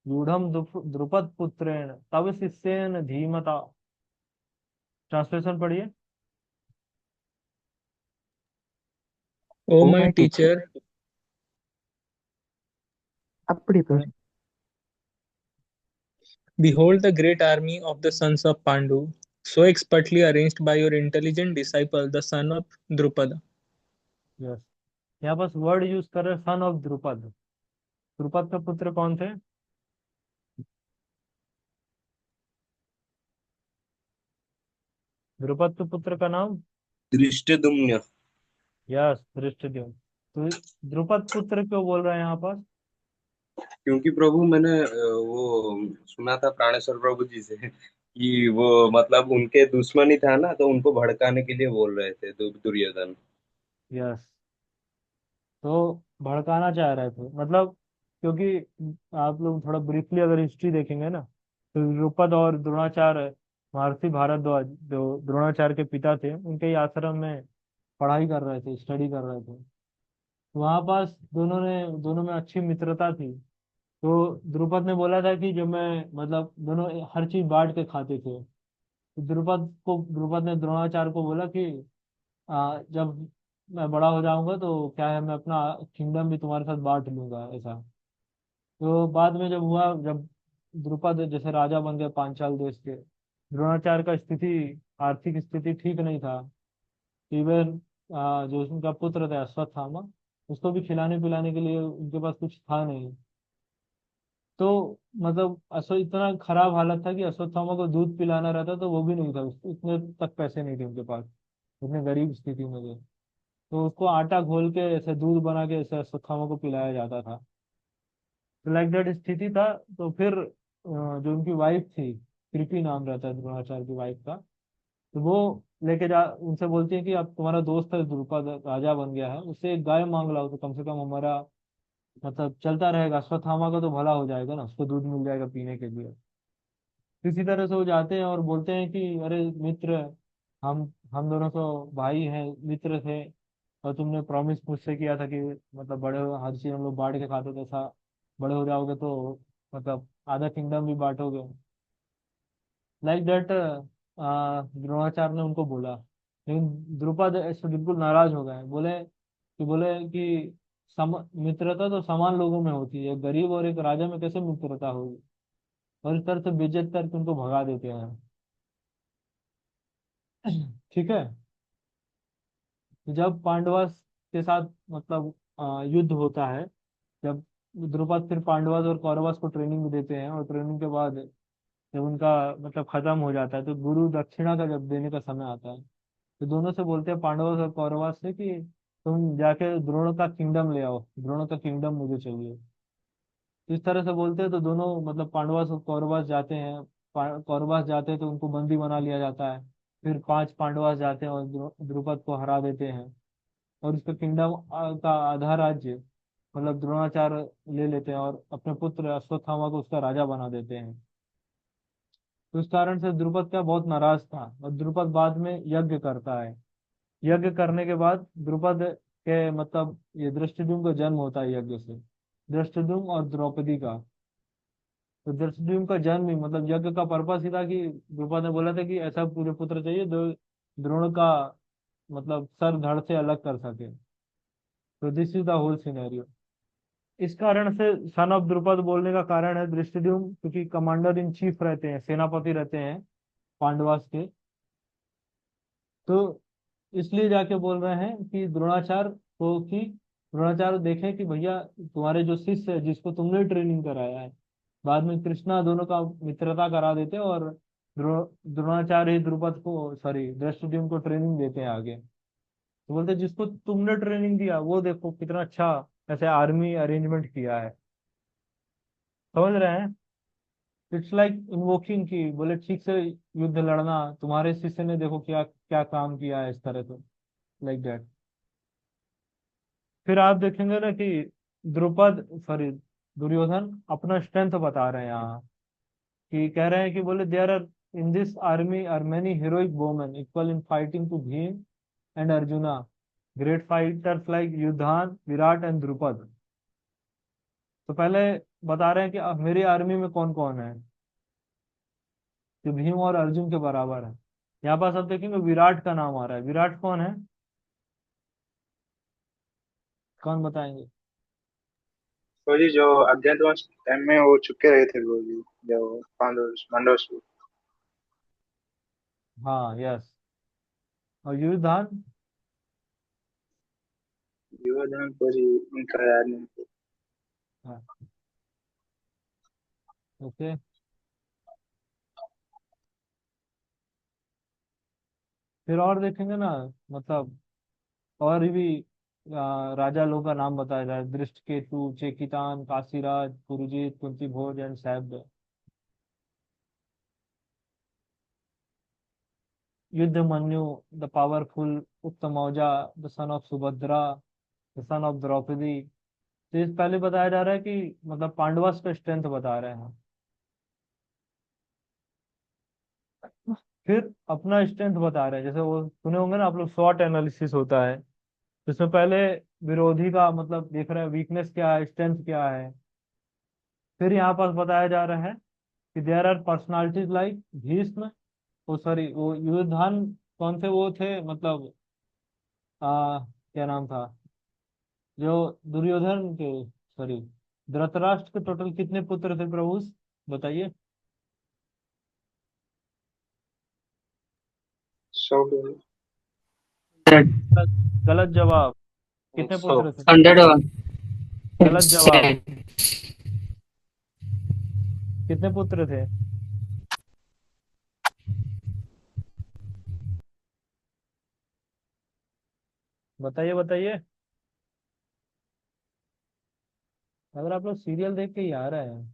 रूढ़म द्रुपद पुत्रेण तव शिष्येन धीमता। ट्रांसलेशन पढ़िए। ओ O my my teacher, teacher, appadi Prabhu, behold the great army of the sons of Pandu, so expertly arranged by your intelligent disciple, the son of Drupada. Yes, यहाँ बस वर्ड यूज कर रहे, son of Drupad. Drupad के पुत्र कौन थे? द्रुपद के पुत्र का नाम? दृष्टद्युम्न। यस, धृष्टद्युम्न। तो द्रुपद पुत्र क्यों बोल रहे हैं यहाँ पर? क्योंकि प्रभु मैंने वो सुना था प्राणेश्वर प्रभु जी से कि वो मतलब उनके दुश्मनी था ना, तो उनको भड़काने के लिए बोल रहे थे दुर्योधन। यस, तो भड़काना चाह रहे थे मतलब। क्योंकि आप लोग थोड़ा ब्रीफली अगर हिस्ट्री देखेंगे ना, तो द्रुपद और द्रोणाचार्य, महर्षि भारद्वाज जो द्रोणाचार्य के पिता थे, उनके ही आश्रम में पढ़ाई कर रहे थे, स्टडी कर रहे थे। वहां पास दोनों में अच्छी मित्रता थी। तो द्रुपद ने बोला था कि जो मैं मतलब दोनों हर चीज बांट के खाते थे। तो द्रुपद ने द्रोणाचार्य को बोला कि जब मैं बड़ा हो जाऊंगा तो क्या है, मैं अपना किंगडम भी तुम्हारे साथ बांट लूंगा ऐसा। तो बाद में जब हुआ, जब द्रुपद जैसे राजा बन गए पांचाल देश के, द्रोणाचार्य का स्थिति, आर्थिक स्थिति ठीक नहीं था। इवन जो उनका पुत्र था अश्वत्थामा, उसको भी खिलाने पिलाने के लिए उनके पास कुछ था नहीं। तो मतलब इतना खराब हालत था कि अश्वत्थामा को दूध पिलाना रहता तो वो भी नहीं था, उतने तक पैसे नहीं थे उनके पास, उतने गरीब स्थिति में थे। तो उसको आटा घोल के ऐसे दूध बना के ऐसे अश्वत्थामा को पिलाया जाता था। तो लाइक दैट स्थिति था। तो फिर जो उनकी वाइफ थी, कृपि नाम रहता है द्रोणाचार्य की वाइफ का, तो वो लेके जा उनसे बोलती है कि अब तुम्हारा दोस्त है द्रुपद राजा बन गया है, उससे एक गाय मांग लाओ तो कम से कम हमारा मतलब चलता रहेगा, अश्वत्थामा का तो भला हो जाएगा ना, उसको दूध मिल जाएगा पीने के लिए। इसी तरह से वो जाते हैं और बोलते हैं कि अरे मित्र, हम दोनों तो भाई हैं, मित्र थे, और तुमने प्रॉमिस मुझसे किया था कि मतलब बड़े हो हर चीज हम लोग बांट के खाते थे, ऐसा बड़े हो जाओगे तो मतलब आधा किंगडम भी बांटोगे, लाइक दैट। द्रोणाचार्य ने उनको बोला, लेकिन द्रुपद ऐसे बिल्कुल नाराज हो गए, बोले कि मित्रता तो समान लोगों में होती है, गरीब और एक राजा में कैसे मित्रता होगी। और इस तरह से बेइज्जत करके उनको भगा देते हैं। ठीक है। जब पांडवास के साथ मतलब युद्ध होता है, जब द्रुपद फिर पांडवास और कौरवास को ट्रेनिंग भी देते हैं, और ट्रेनिंग के बाद जब उनका मतलब खत्म हो जाता है, तो गुरु दक्षिणा का जब देने का समय आता है, तो दोनों से बोलते हैं, पांडवास और कौरवास से, कि तुम जाके द्रोण का किंगडम ले आओ, द्रोण का किंगडम मुझे चाहिए। इस तरह से बोलते हैं, तो दोनों मतलब पांडवास और कौरवास जाते हैं। कौरवास जाते हैं तो उनको बंदी बना लिया जाता है। फिर 5 पांडवास जाते हैं और द्रुपद को हरा देते हैं, और उसका किंगडम का आधा राज्य मतलब द्रोणाचार्य ले लेते हैं, और अपने पुत्र अश्वत्थामा को उसका राजा बना देते हैं। तो इस कारण से द्रुपद का बहुत नाराज था, और द्रुपद बाद में यज्ञ करता है। यज्ञ करने के बाद द्रुपद के मतलब ये धृष्टद्युम्न का जन्म होता है यज्ञ से, धृष्टद्युम्न और द्रौपदी का। तो धृष्टद्युम्न का जन्म ही मतलब यज्ञ का पर्पस ही था, कि द्रुपद ने बोला था कि ऐसा पूरे पुत्र चाहिए जो द्रोण का मतलब सर धड़ से अलग कर सके। तो this is the whole scenario. इस कारण से सन ऑफ द्रुपद बोलने का कारण है धृष्टद्युम्न, क्योंकि कमांडर इन चीफ रहते हैं, सेनापति रहते हैं पांडवास के। तो इसलिए जाके बोल रहे हैं कि द्रोणाचार्य को, कि द्रोणाचार्य देखे कि भैया तुम्हारे जो शिष्य है जिसको तुमने ट्रेनिंग कराया है, बाद में कृष्णा दोनों का मित्रता करा देते हैं, और द्रोणाचार्य ही द्रुपद को, सॉरी, धृष्टद्युम्न को ट्रेनिंग देते हैं आगे। तो बोलते हैं, जिसको तुमने ट्रेनिंग दिया वो देखो कितना अच्छा ऐसे आर्मी अरेंजमेंट किया है। समझ रहे हैं? इट्स लाइक इन्वोकिंग, की बोले ठीक से युद्ध लड़ना, तुम्हारे शिष्य ने देखो क्या क्या काम किया है, इस तरह से, लाइक दैट। फिर आप देखेंगे ना कि द्रुपद, सॉरी, दुर्योधन अपना स्ट्रेंथ बता रहे हैं यहाँ, कि कह रहे हैं कि बोले there are in this army are many heroic women equal in fighting to Bhima and Arjuna, great fighters like Yuyudhana, Virata and Drupada. तो पहले बता रहे हैं कि अब मेरी आर्मी में कौन कौन है जो भीम और अर्जुन के बराबर है। यहाँ पास आप देखेंगे विराट का नाम आ रहा है। विराट कौन है? कौन बताएंगे? वो जी जो अज्ञातवास टाइम में वो चुपके रहे थे, वो जी जो पांडव पांडव से। हाँ, यस। और युद्धान? युवधन को जी उनका याद नहीं। हाँ, ओके। फिर और देखेंगे ना, मतलब और भी राजा लोगों का नाम बताया जाए, Dhrishtaketu, Chekitana, Kashiraja, Purujit, Kuntibhoja and Shaibya. Yudhamanyu, the powerful Uttamauja, the son of Subhadra, the son of Draupadi. तो इस पहले बताया जा रहा है कि मतलब पांडवास का स्ट्रेंथ बता रहे हैं। फिर अपना स्ट्रेंथ बता रहे हैं, जैसे वो सुने होंगे ना आप लोग, स्वॉट एनालिसिस होता है, जिसमें पहले विरोधी का मतलब देख रहे हैं वीकनेस क्या है, स्ट्रेंथ क्या है। फिर यहाँ पास बताया जा रहा है कि there are personalities like Bhishma, वो सॉरी, वो युद्धान कौन से वो थे मतलब, क्या नाम था जो दुर्योधन के, सॉरी, धृतराष्ट्र के टोटल कितने पुत्र थे प्रभु, बताइए। 100 गलत जवाब। कितने 100। पुत्र थे? 100 गलत जवाब। कितने पुत्र थे? बताइए बताइए। अगर आप लोग सीरियल देख के ही आ रहे हैं।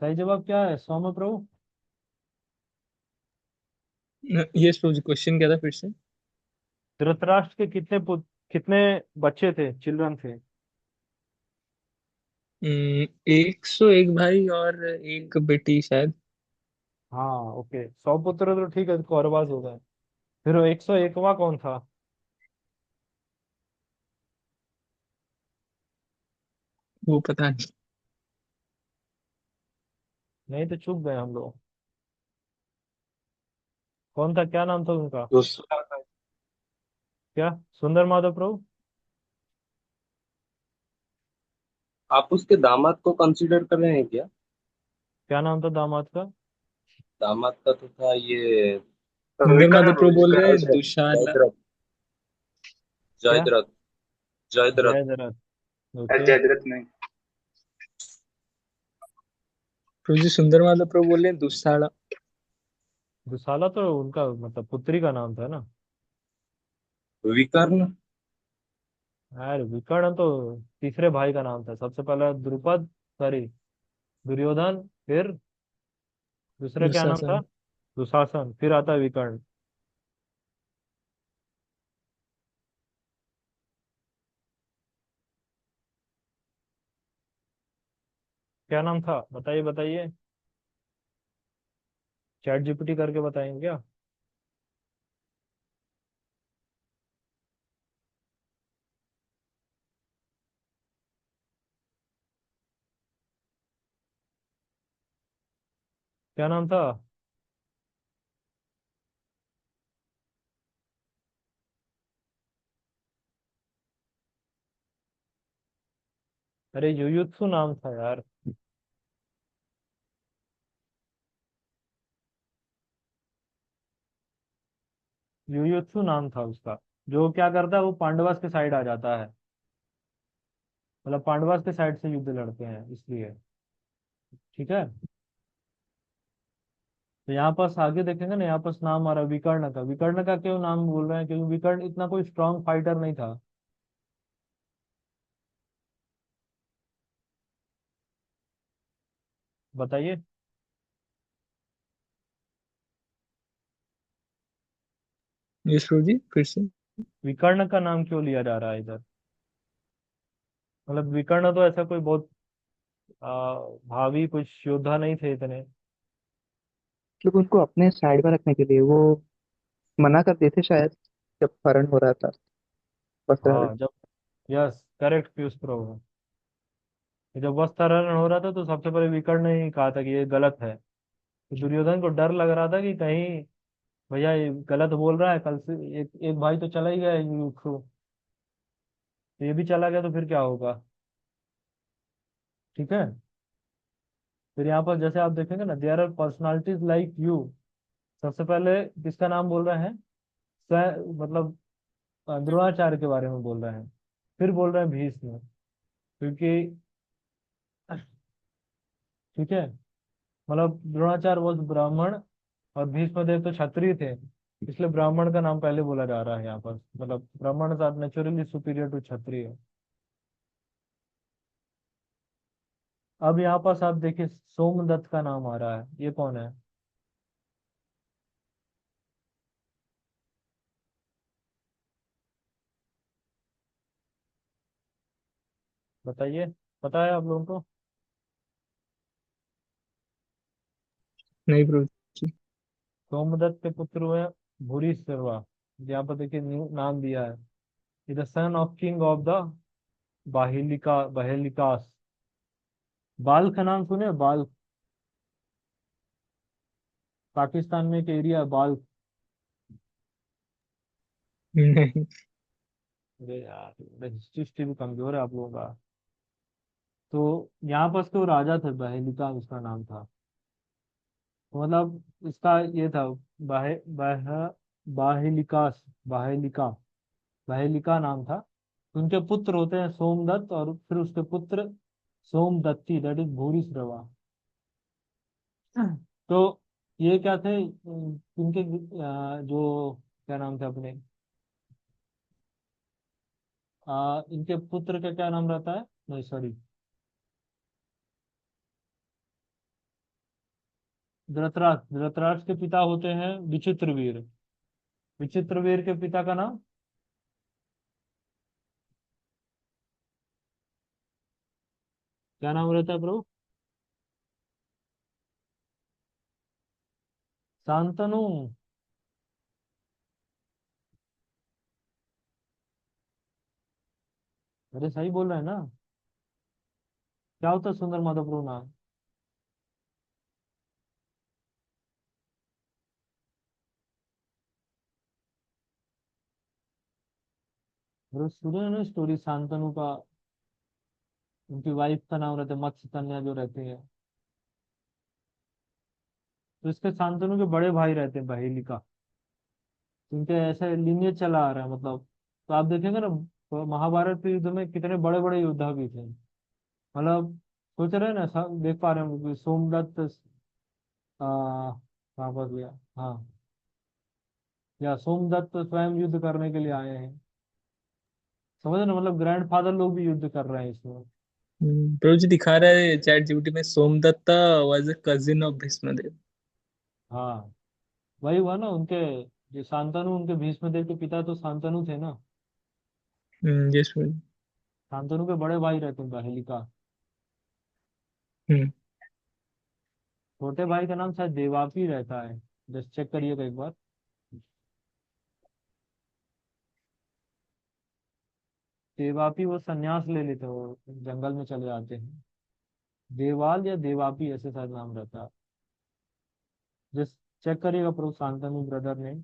सही जवाब क्या है सौम्य प्रभु? ये क्वेश्चन क्या था फिर से? धृतराष्ट्र के कितने बच्चे थे, चिल्ड्रन थे? 101 भाई और एक बेटी शायद। हाँ, ओके, 100 पुत्र तो ठीक है, कौरवास हो गए। फिर 101वां कौन था? वो पता नहीं। नहीं तो चूक गए हम लोग। कौन था, क्या नाम था उनका? दूसरा क्या? सुंदर माधव प्रभु? आप उसके दामाद को कंसीडर कर रहे हैं क्या? क्या नाम था दामाद का? दामाद का तो था ये सुंदर विकर्ण माधव प्रभु बोल जिसका रहे हैं जयद्रथ। दुशाला। जयद्रथ। क्या? जयद्रथ। जयद्रथ। जय दरद। ओके। जयद्रथ नहीं। प्रभु जी सुंदर माधव प्रभु बोल रहे हैं दुशाला। दुसाला तो उनका मतलब पुत्री का नाम था ना। विकर्ण। यार विकर्ण तो तीसरे भाई का नाम था। सबसे पहले द्रुपद, सॉरी दुर्योधन, फिर दूसरा क्या नाम था? दुशासन। दुशासन, फिर आता विकर्ण। क्या नाम था, बताइए बताइए। चैट जीपीटी करके बताएंगे क्या? क्या नाम था? अरे युयुत्सु नाम था यार। युयुत्सु नाम था उसका। जो क्या करता है, वो पांडवास के साइड आ जाता है। मतलब पांडवास के साइड से युद्ध लड़ते हैं इसलिए। ठीक है। तो यहाँ पास आगे देखेंगे ना, यहाँ पास नाम आ रहा है विकर्ण का। विकर्ण का क्यों नाम बोल रहे हैं? क्योंकि विकर्ण इतना कोई स्ट्रांग फाइटर नहीं था। बताइए। यस प्रभु जी फिर से। विकर्ण का नाम क्यों लिया जा रहा है इधर? मतलब विकर्ण तो ऐसा कोई बहुत भावी कुछ योद्धा नहीं थे इतने। मतलब उनको अपने साइड में रखने के लिए वो मना कर देते शायद, जब हरण हो रहा था, वस्त्रहरण। हाँ जब, यस करेक्ट पीयूष प्रभु। जब वस्त्राहरण हो रहा था तो सबसे पहले विकर्ण ने ही कहा था कि ये गलत है। तो दुर्योधन को डर लग रहा था कि कहीं भैया ये गलत बोल रहा है, कल से एक एक भाई तो चला ही गया युयुत्सु, तो ये भी चला गया तो फिर क्या होगा। ठीक है। फिर यहाँ पर जैसे आप देखेंगे ना, there are personalities like you. सबसे पहले किसका नाम बोल रहे हैं? मतलब द्रोणाचार्य के बारे में बोल रहे हैं। फिर बोल रहे हैं भीष्म, क्योंकि ठीक है, मतलब द्रोणाचार्य वो ब्राह्मण और भीष्म देव तो क्षत्रिय थे। इसलिए ब्राह्मण का नाम पहले बोला जा रहा है यहाँ पर। मतलब ब्राह्मण आर नेचुरली सुपीरियर टू क्षत्रिय। अब यहाँ पास आप देखिए सोमदत्त का नाम आ रहा है, ये कौन है? बताइए, पता है आप लोगों को? नहीं प्रभु जी। सोमदत्त के पुत्र हुए भूरिश्रवा। यहाँ पर देखिए नाम दिया है, the son of king of the Bahlikas. बाल का नाम सुने? बाल, पाकिस्तान में एक एरिया है बाल। नहीं। अरे यार हिस्ट्री भी कमजोर है आप लोगों का। तो यहाँ पर तो राजा थे, बहेलिका उसका नाम था। मतलब इसका ये था, बाहेलिकास, बाहेलिका, बाहेलिका नाम था। उनके पुत्र होते हैं सोमदत्त, और फिर उसके पुत्र सोमदत्ती, दैट इज भूरिश्रवा। तो ये क्या थे इनके जो क्या नाम थे अपने, इनके पुत्र का क्या नाम रहता है? नहीं सॉरी, धृतराष्ट्र। धृतराष्ट्र के पिता होते हैं विचित्रवीर। विचित्रवीर के पिता का नाम क्या नाम रहता है ब्रो? शांतनु। अरे सही बोल रहे हैं ना? क्या होता है सुंदर माधव प्रभु नाम? अरे सुने ना स्टोरी शांतनु का, उनकी वाइफ का नाम रहता है मत्स्य कन्या जो रहती है। तो इसके शांतनु के बड़े भाई रहते हैं बहेलिका। तो इनके ऐसे लिनियज चला आ रहा है मतलब। तो आप देखेंगे ना, तो महाभारत के युद्ध में कितने बड़े बड़े योद्धा भी थे मतलब। सोच रहे हैं ना, सब देख पा रहे हैं कि सोमदत्त कहाँ पर गया, हाँ, या सोमदत्त स्वयं युद्ध करने के लिए आए हैं। समझ रहे ना, मतलब ग्रैंड फादर लोग भी युद्ध कर रहे हैं इसमें। प्रभु जी दिखा रहा है चैट जीपीटी में, Somdatta was a cousin of Bhishmadev. हाँ, वही हुआ ना उनके, जो शांतनु उनके भीष्मदेव के पिता तो शांतनु थे ना। यस प्रभु जी। शांतनु के बड़े भाई रहते हैं बहेलिका। हम्म। छोटे भाई का नाम शायद देवापी रहता है। जस्ट चेक करिएगा एक बार। देवापी वो संन्यास ले लेते हैं, वो जंगल में चले जाते हैं। देवाल या देवापी ऐसे शायद नाम रहता है। जस्ट चेक करिएगा प्रो शांतनु ब्रदर ने।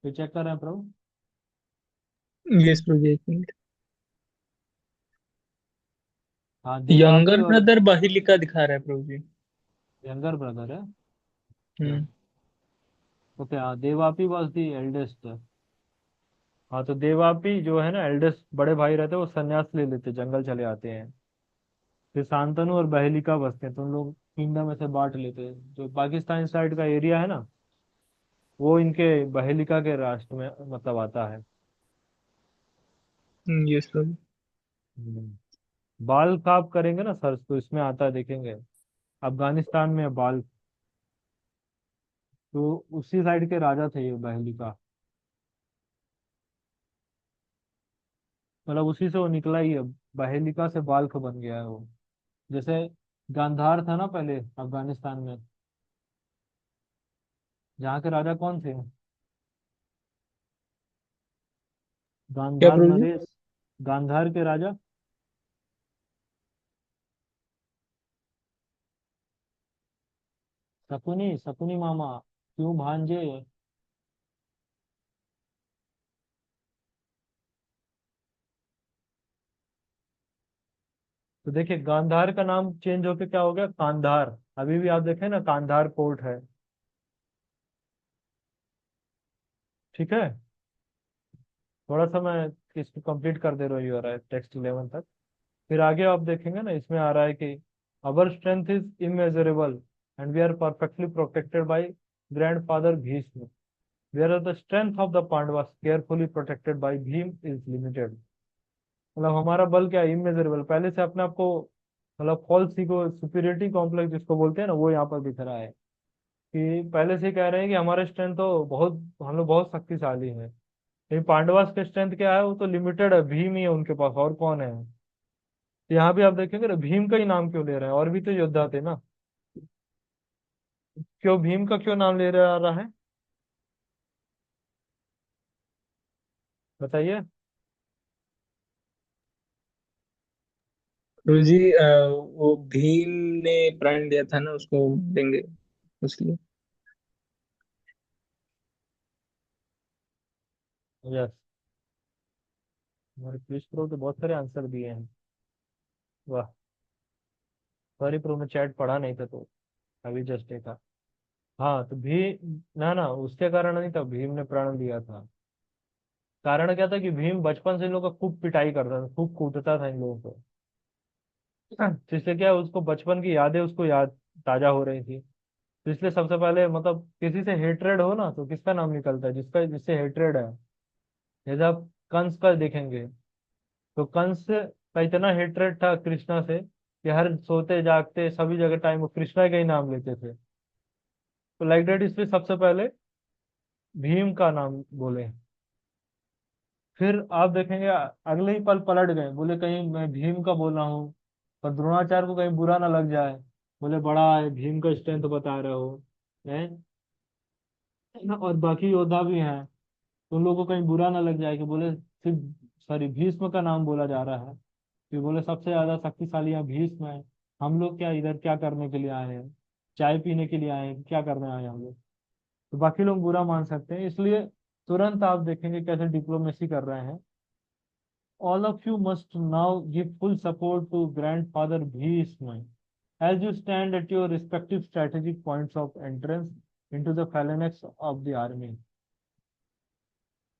फिर चेक कर रहे हैं प्रभु। यस प्रभु जी, एक मिनट। हाँ, देवापी यंगर और ब्रदर बाहिलिका दिखा रहा है प्रभु जी। यंगर ब्रदर है। हम्म। ओके, हाँ, देवापी वॉज दी एल्डेस्ट। हाँ, तो देवापी जो है ना एल्डेस्ट बड़े भाई रहते हैं, वो संन्यास ले लेते, जंगल चले आते हैं। फिर शांतनु और बहेलिका बसते हैं, तो उन लोग किंगडम में से बांट लेते हैं। जो पाकिस्तान साइड का एरिया है ना, वो इनके बहेलिका के राष्ट्र में मतलब आता है। यस प्रभु। हम्म। बाल का आप करेंगे ना सर्च, तो इसमें आता है, देखेंगे अफगानिस्तान में है बाल। तो उसी साइड के राजा थे ये बहेलिका। मतलब उसी से वो निकला ही है। बहेलिका से बाल्ख बन गया है वो। जैसे गांधार था ना पहले अफगानिस्तान में, जहाँ के राजा कौन थे? क्या गांधार प्रभु जी? नरेश। गांधार के राजा शकुनी, शकुनी मामा, क्यों भांजे। तो देखिए गांधार का नाम चेंज होके क्या हो गया, कांधार। अभी भी आप देखें ना, कांधार पोर्ट है। ठीक है। थोड़ा सा मैं इसको कंप्लीट कर दे रहा है टेक्स्ट 11 तक। फिर आगे आप देखेंगे ना, इसमें आ रहा है कि our strength is immeasurable and we are perfectly protected by grandfather Bhishma, where the strength of the Pandavas carefully protected by Bhima is limited. मतलब हमारा बल क्या है, इमेजरेबल, पहले से अपने आप को, मतलब फॉल्स ईगो सुपीरियरिटी कॉम्प्लेक्स जिसको बोलते हैं ना, वो यहाँ पर दिख रहा है। कि पहले से कह रहे हैं कि हमारे स्ट्रेंथ तो बहुत, हम लोग बहुत शक्तिशाली हैं। लेकिन पांडवास के स्ट्रेंथ क्या है, वो तो लिमिटेड है, भीम ही है उनके पास, और कौन है। तो यहाँ भी आप देखेंगे ना, भीम का ही नाम क्यों ले रहे हैं, और भी तो योद्धा थे ना। क्यों भीम का क्यों नाम ले रहा है, बताइए। प्रभु जी वो भीम ने प्राण दिया था ना, उसको देंगे उसके लिए। यस, हमारे क्विज प्रो तो बहुत सारे आंसर दिए हैं। वाह। सॉरी प्रो, मैं चैट पढ़ा नहीं था तो अभी जस्ट देखा। हाँ, तो भी ना ना, उसके कारण नहीं था भीम ने प्राण दिया था। कारण क्या था कि भीम बचपन से इन लोगों का खूब पिटाई करता था, खूब कूटता था इन लोगों को। तो इसलिए क्या है, उसको बचपन की यादें उसको याद ताजा हो रही थी। तो इसलिए सबसे पहले मतलब किसी से हेट्रेड हो ना, तो किसका नाम निकलता है, जिसका जिससे हेट्रेड है। जैसे आप कंस का देखेंगे, तो कंस का इतना हेट्रेड था कृष्णा से कि हर सोते जागते सभी जगह टाइम वो कृष्णा का ही नाम लेते थे। तो लाइक दैट, इसलिए सबसे पहले भीम का नाम बोले। फिर आप देखेंगे अगले ही पल पलट गए, बोले कहीं मैं भीम का बोल रहा हूँ, पर द्रोणाचार्य को कहीं बुरा ना लग जाए। बोले बड़ा है, भीम का स्ट्रेंथ बता रहे हो है ना, और बाकी योद्धा भी हैं, उन लोगों को कहीं बुरा ना लग जाए कि बोले सिर्फ, सॉरी, भीष्म का नाम बोला जा रहा है, कि बोले सबसे ज्यादा शक्तिशाली यहाँ भीष्म है, हम लोग क्या इधर क्या करने के लिए आए हैं, चाय पीने के लिए आए हैं, क्या करने आए हैं हम लोग। तो बाकी लोग बुरा मान सकते हैं, इसलिए तुरंत आप देखेंगे कैसे डिप्लोमेसी कर रहे हैं। All of you must now give full support to grandfather Bhishma as you stand at your respective strategic points of entrance into the phalanx of the army.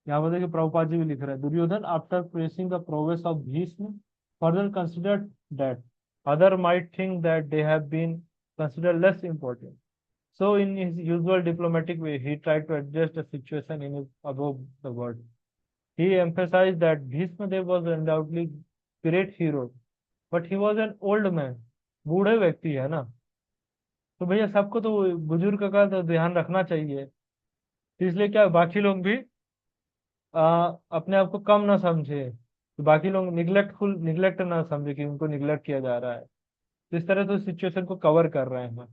यहाँ पर देखिए प्रभुपाद जी भी लिख रहे हैं, Duryodhana after pressing the progress of Bhishma further considered that other might think that they have been considered less important. So in his usual diplomatic way, he tried to adjust the situation in his above the word. He emphasized that Bhishma Dev was undoubtedly great hero, but he was an old man. बूढ़े व्यक्ति है ना, तो भैया सबको तो बुजुर्ग का तो ध्यान रखना चाहिए। तो इसलिए क्या बाकी लोग भी अपने आप को कम ना समझे, तो बाकी लोग निग्लेक्ट ना समझे कि उनको निग्लेक्ट किया जा रहा है। तो इस तरह तो सिचुएशन को कवर कर रहे हैं।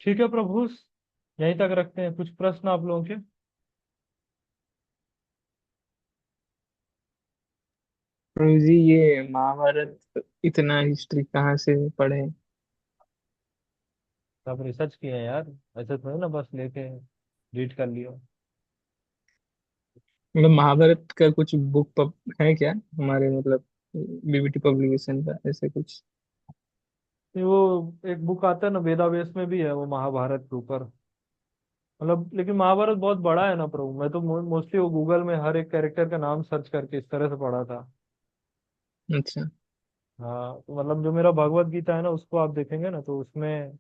ठीक है प्रभु, यहीं तक रखते हैं। कुछ प्रश्न आप लोगों के? प्रभु जी, ये महाभारत इतना हिस्ट्री कहाँ से पढ़े? आप रिसर्च किए हैं यार, ऐसे थोड़ी ना बस लेके रीड कर लियो। मतलब महाभारत का कुछ है क्या हमारे, मतलब बीबीटी पब्लिकेशन का ऐसे कुछ? नहीं, वो एक बुक आता है ना वेदाव्यास में भी है वो महाभारत के ऊपर, मतलब लेकिन महाभारत बहुत बड़ा है ना प्रभु, मैं तो मोस्टली वो गूगल में हर एक कैरेक्टर का नाम सर्च करके इस तरह से पढ़ा था। अच्छा। हाँ, तो मतलब जो मेरा भगवत गीता है ना उसको आप देखेंगे ना तो उसमें,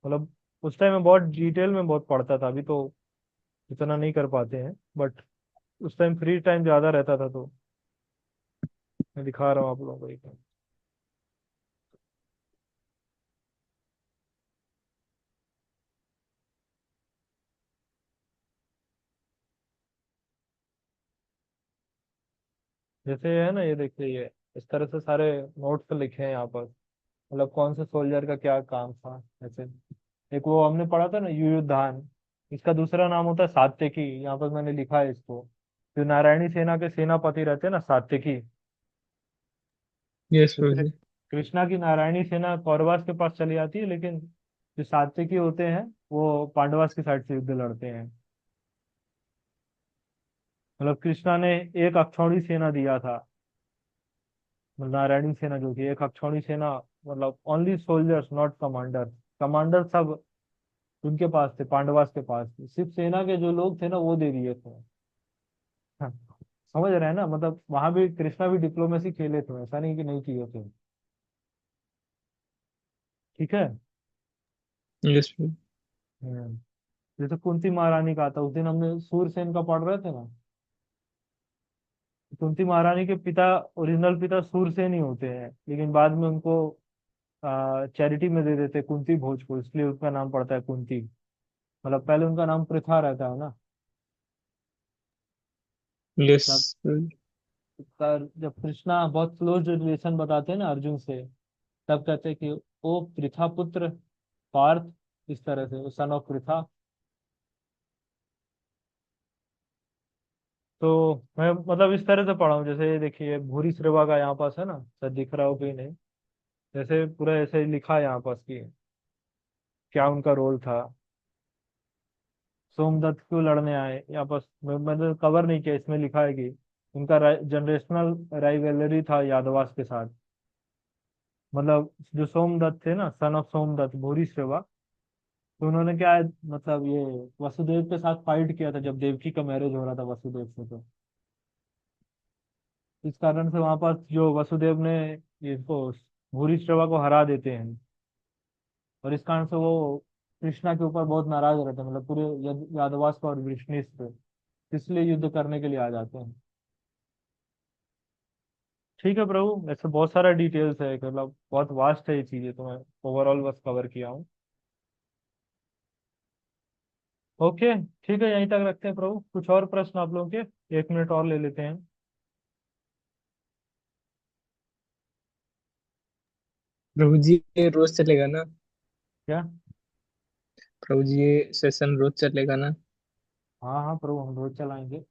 मतलब उस टाइम में बहुत डिटेल में बहुत पढ़ता था, अभी तो इतना नहीं कर पाते हैं, बट उस टाइम फ्री टाइम ज्यादा रहता था तो मैं दिखा रहा हूँ आप लोगों को एक। जैसे है ना, ये देखिए, ये इस तरह से सारे नोट्स लिखे हैं यहाँ पर, मतलब कौन से सोल्जर का क्या काम था ऐसे। एक वो हमने पढ़ा था ना युयुधान, इसका दूसरा नाम होता है सात्यकी, यहाँ पर मैंने लिखा है इसको। जो नारायणी सेना के सेनापति रहते हैं ना सात्यकी, यस तो प्रभु जी। कृष्णा की नारायणी सेना कौरवास के पास चली जाती है, लेकिन जो सात्यकी होते हैं वो पांडवास की साइड से युद्ध लड़ते हैं। मतलब कृष्णा ने एक अक्षौणी सेना दिया था, मतलब नारायणी सेना जो थी एक अक्षौणी सेना, मतलब only soldiers not commander, commander सब उनके पास थे, पांडवास के पास थे, सिर्फ सेना के जो लोग थे ना वो दे दिए थे। हाँ, समझ रहे हैं ना, मतलब वहां भी कृष्णा भी डिप्लोमेसी खेले थे, ऐसा नहीं कि नहीं किए थे। ठीक है। यस प्रभु। हम्म। जैसे कुंती महारानी का था, उस दिन हमने सूरसेन का पढ़ रहे थे ना, कुंती महारानी के पिता, ओरिजिनल पिता सूरसेन ही होते हैं, लेकिन बाद में उनको चैरिटी में दे देते कुंती भोज को, इसलिए उसका नाम पड़ता है कुंती। मतलब पहले उनका नाम प्रथा रहता है ना। यस जब प्रभु। जब कृष्णा बहुत क्लोज रिलेशन बताते हैं ना अर्जुन से, तब कहते हैं कि ओ पृथा पुत्र पार्थ, इस तरह से सन ऑफ पृथा। तो मैं मतलब इस तरह से पढ़ा हूँ, जैसे ये देखिए भूरी श्रवा का यहाँ पास है ना, शायद दिख रहा हो कि नहीं, जैसे पूरा ऐसे ही लिखा है यहाँ पास की क्या उनका रोल था। सोमदत्त क्यों लड़ने आए यहाँ पास, मैंने कवर नहीं किया, इसमें लिखा है कि उनका जनरेशनल राइवलरी था यादवास के साथ। मतलब जो सोमदत्त थे ना, सन ऑफ सोमदत्त, भूरी श्रवा, तो उन्होंने क्या है, मतलब ये वसुदेव के साथ फाइट किया था जब देवकी का मैरिज हो रहा था वसुदेव से, तो इस कारण से वहां पर जो वसुदेव ने इसको भूरी श्रवा को हरा देते हैं, और इस कारण से वो कृष्णा के ऊपर बहुत नाराज रहते हैं, मतलब पूरे यादवास पर और वृष्णिस पे, इसलिए युद्ध करने के लिए आ जाते हैं। ठीक है प्रभु, ऐसे बहुत सारा डिटेल्स है, मतलब बहुत वास्ट है ये चीजें, तो मैं ओवरऑल बस कवर किया हूँ। ओके, ठीक है, यहीं तक रखते हैं प्रभु। कुछ और प्रश्न आप लोगों के? 1 मिनट और ले लेते हैं। प्रभु जी ये रोज चलेगा ना? क्या? प्रभु जी ये सेशन रोज चलेगा ना? हाँ हाँ प्रभु, हम रोज चलाएंगे।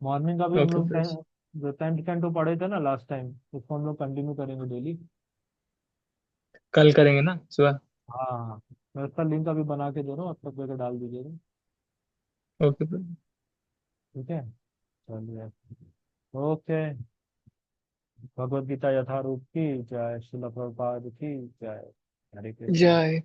मॉर्निंग का भी हम ओके लोग प्रभु जी। जो 10 कैंटो पढ़े थे ना लास्ट टाइम, उसको हम लोग कंटिन्यू करेंगे डेली। कल करेंगे ना सुबह? हाँ हाँ, मैं उसका लिंक अभी बना के दे रहा हूँ, आप सब जगह डाल दीजिएगा। ओके प्रभु। ठीक है, चलिए। ओके। भगवत गीता यथारूप की जय, श्रील प्रभुपाद की जय। हरे कृष्ण। जय।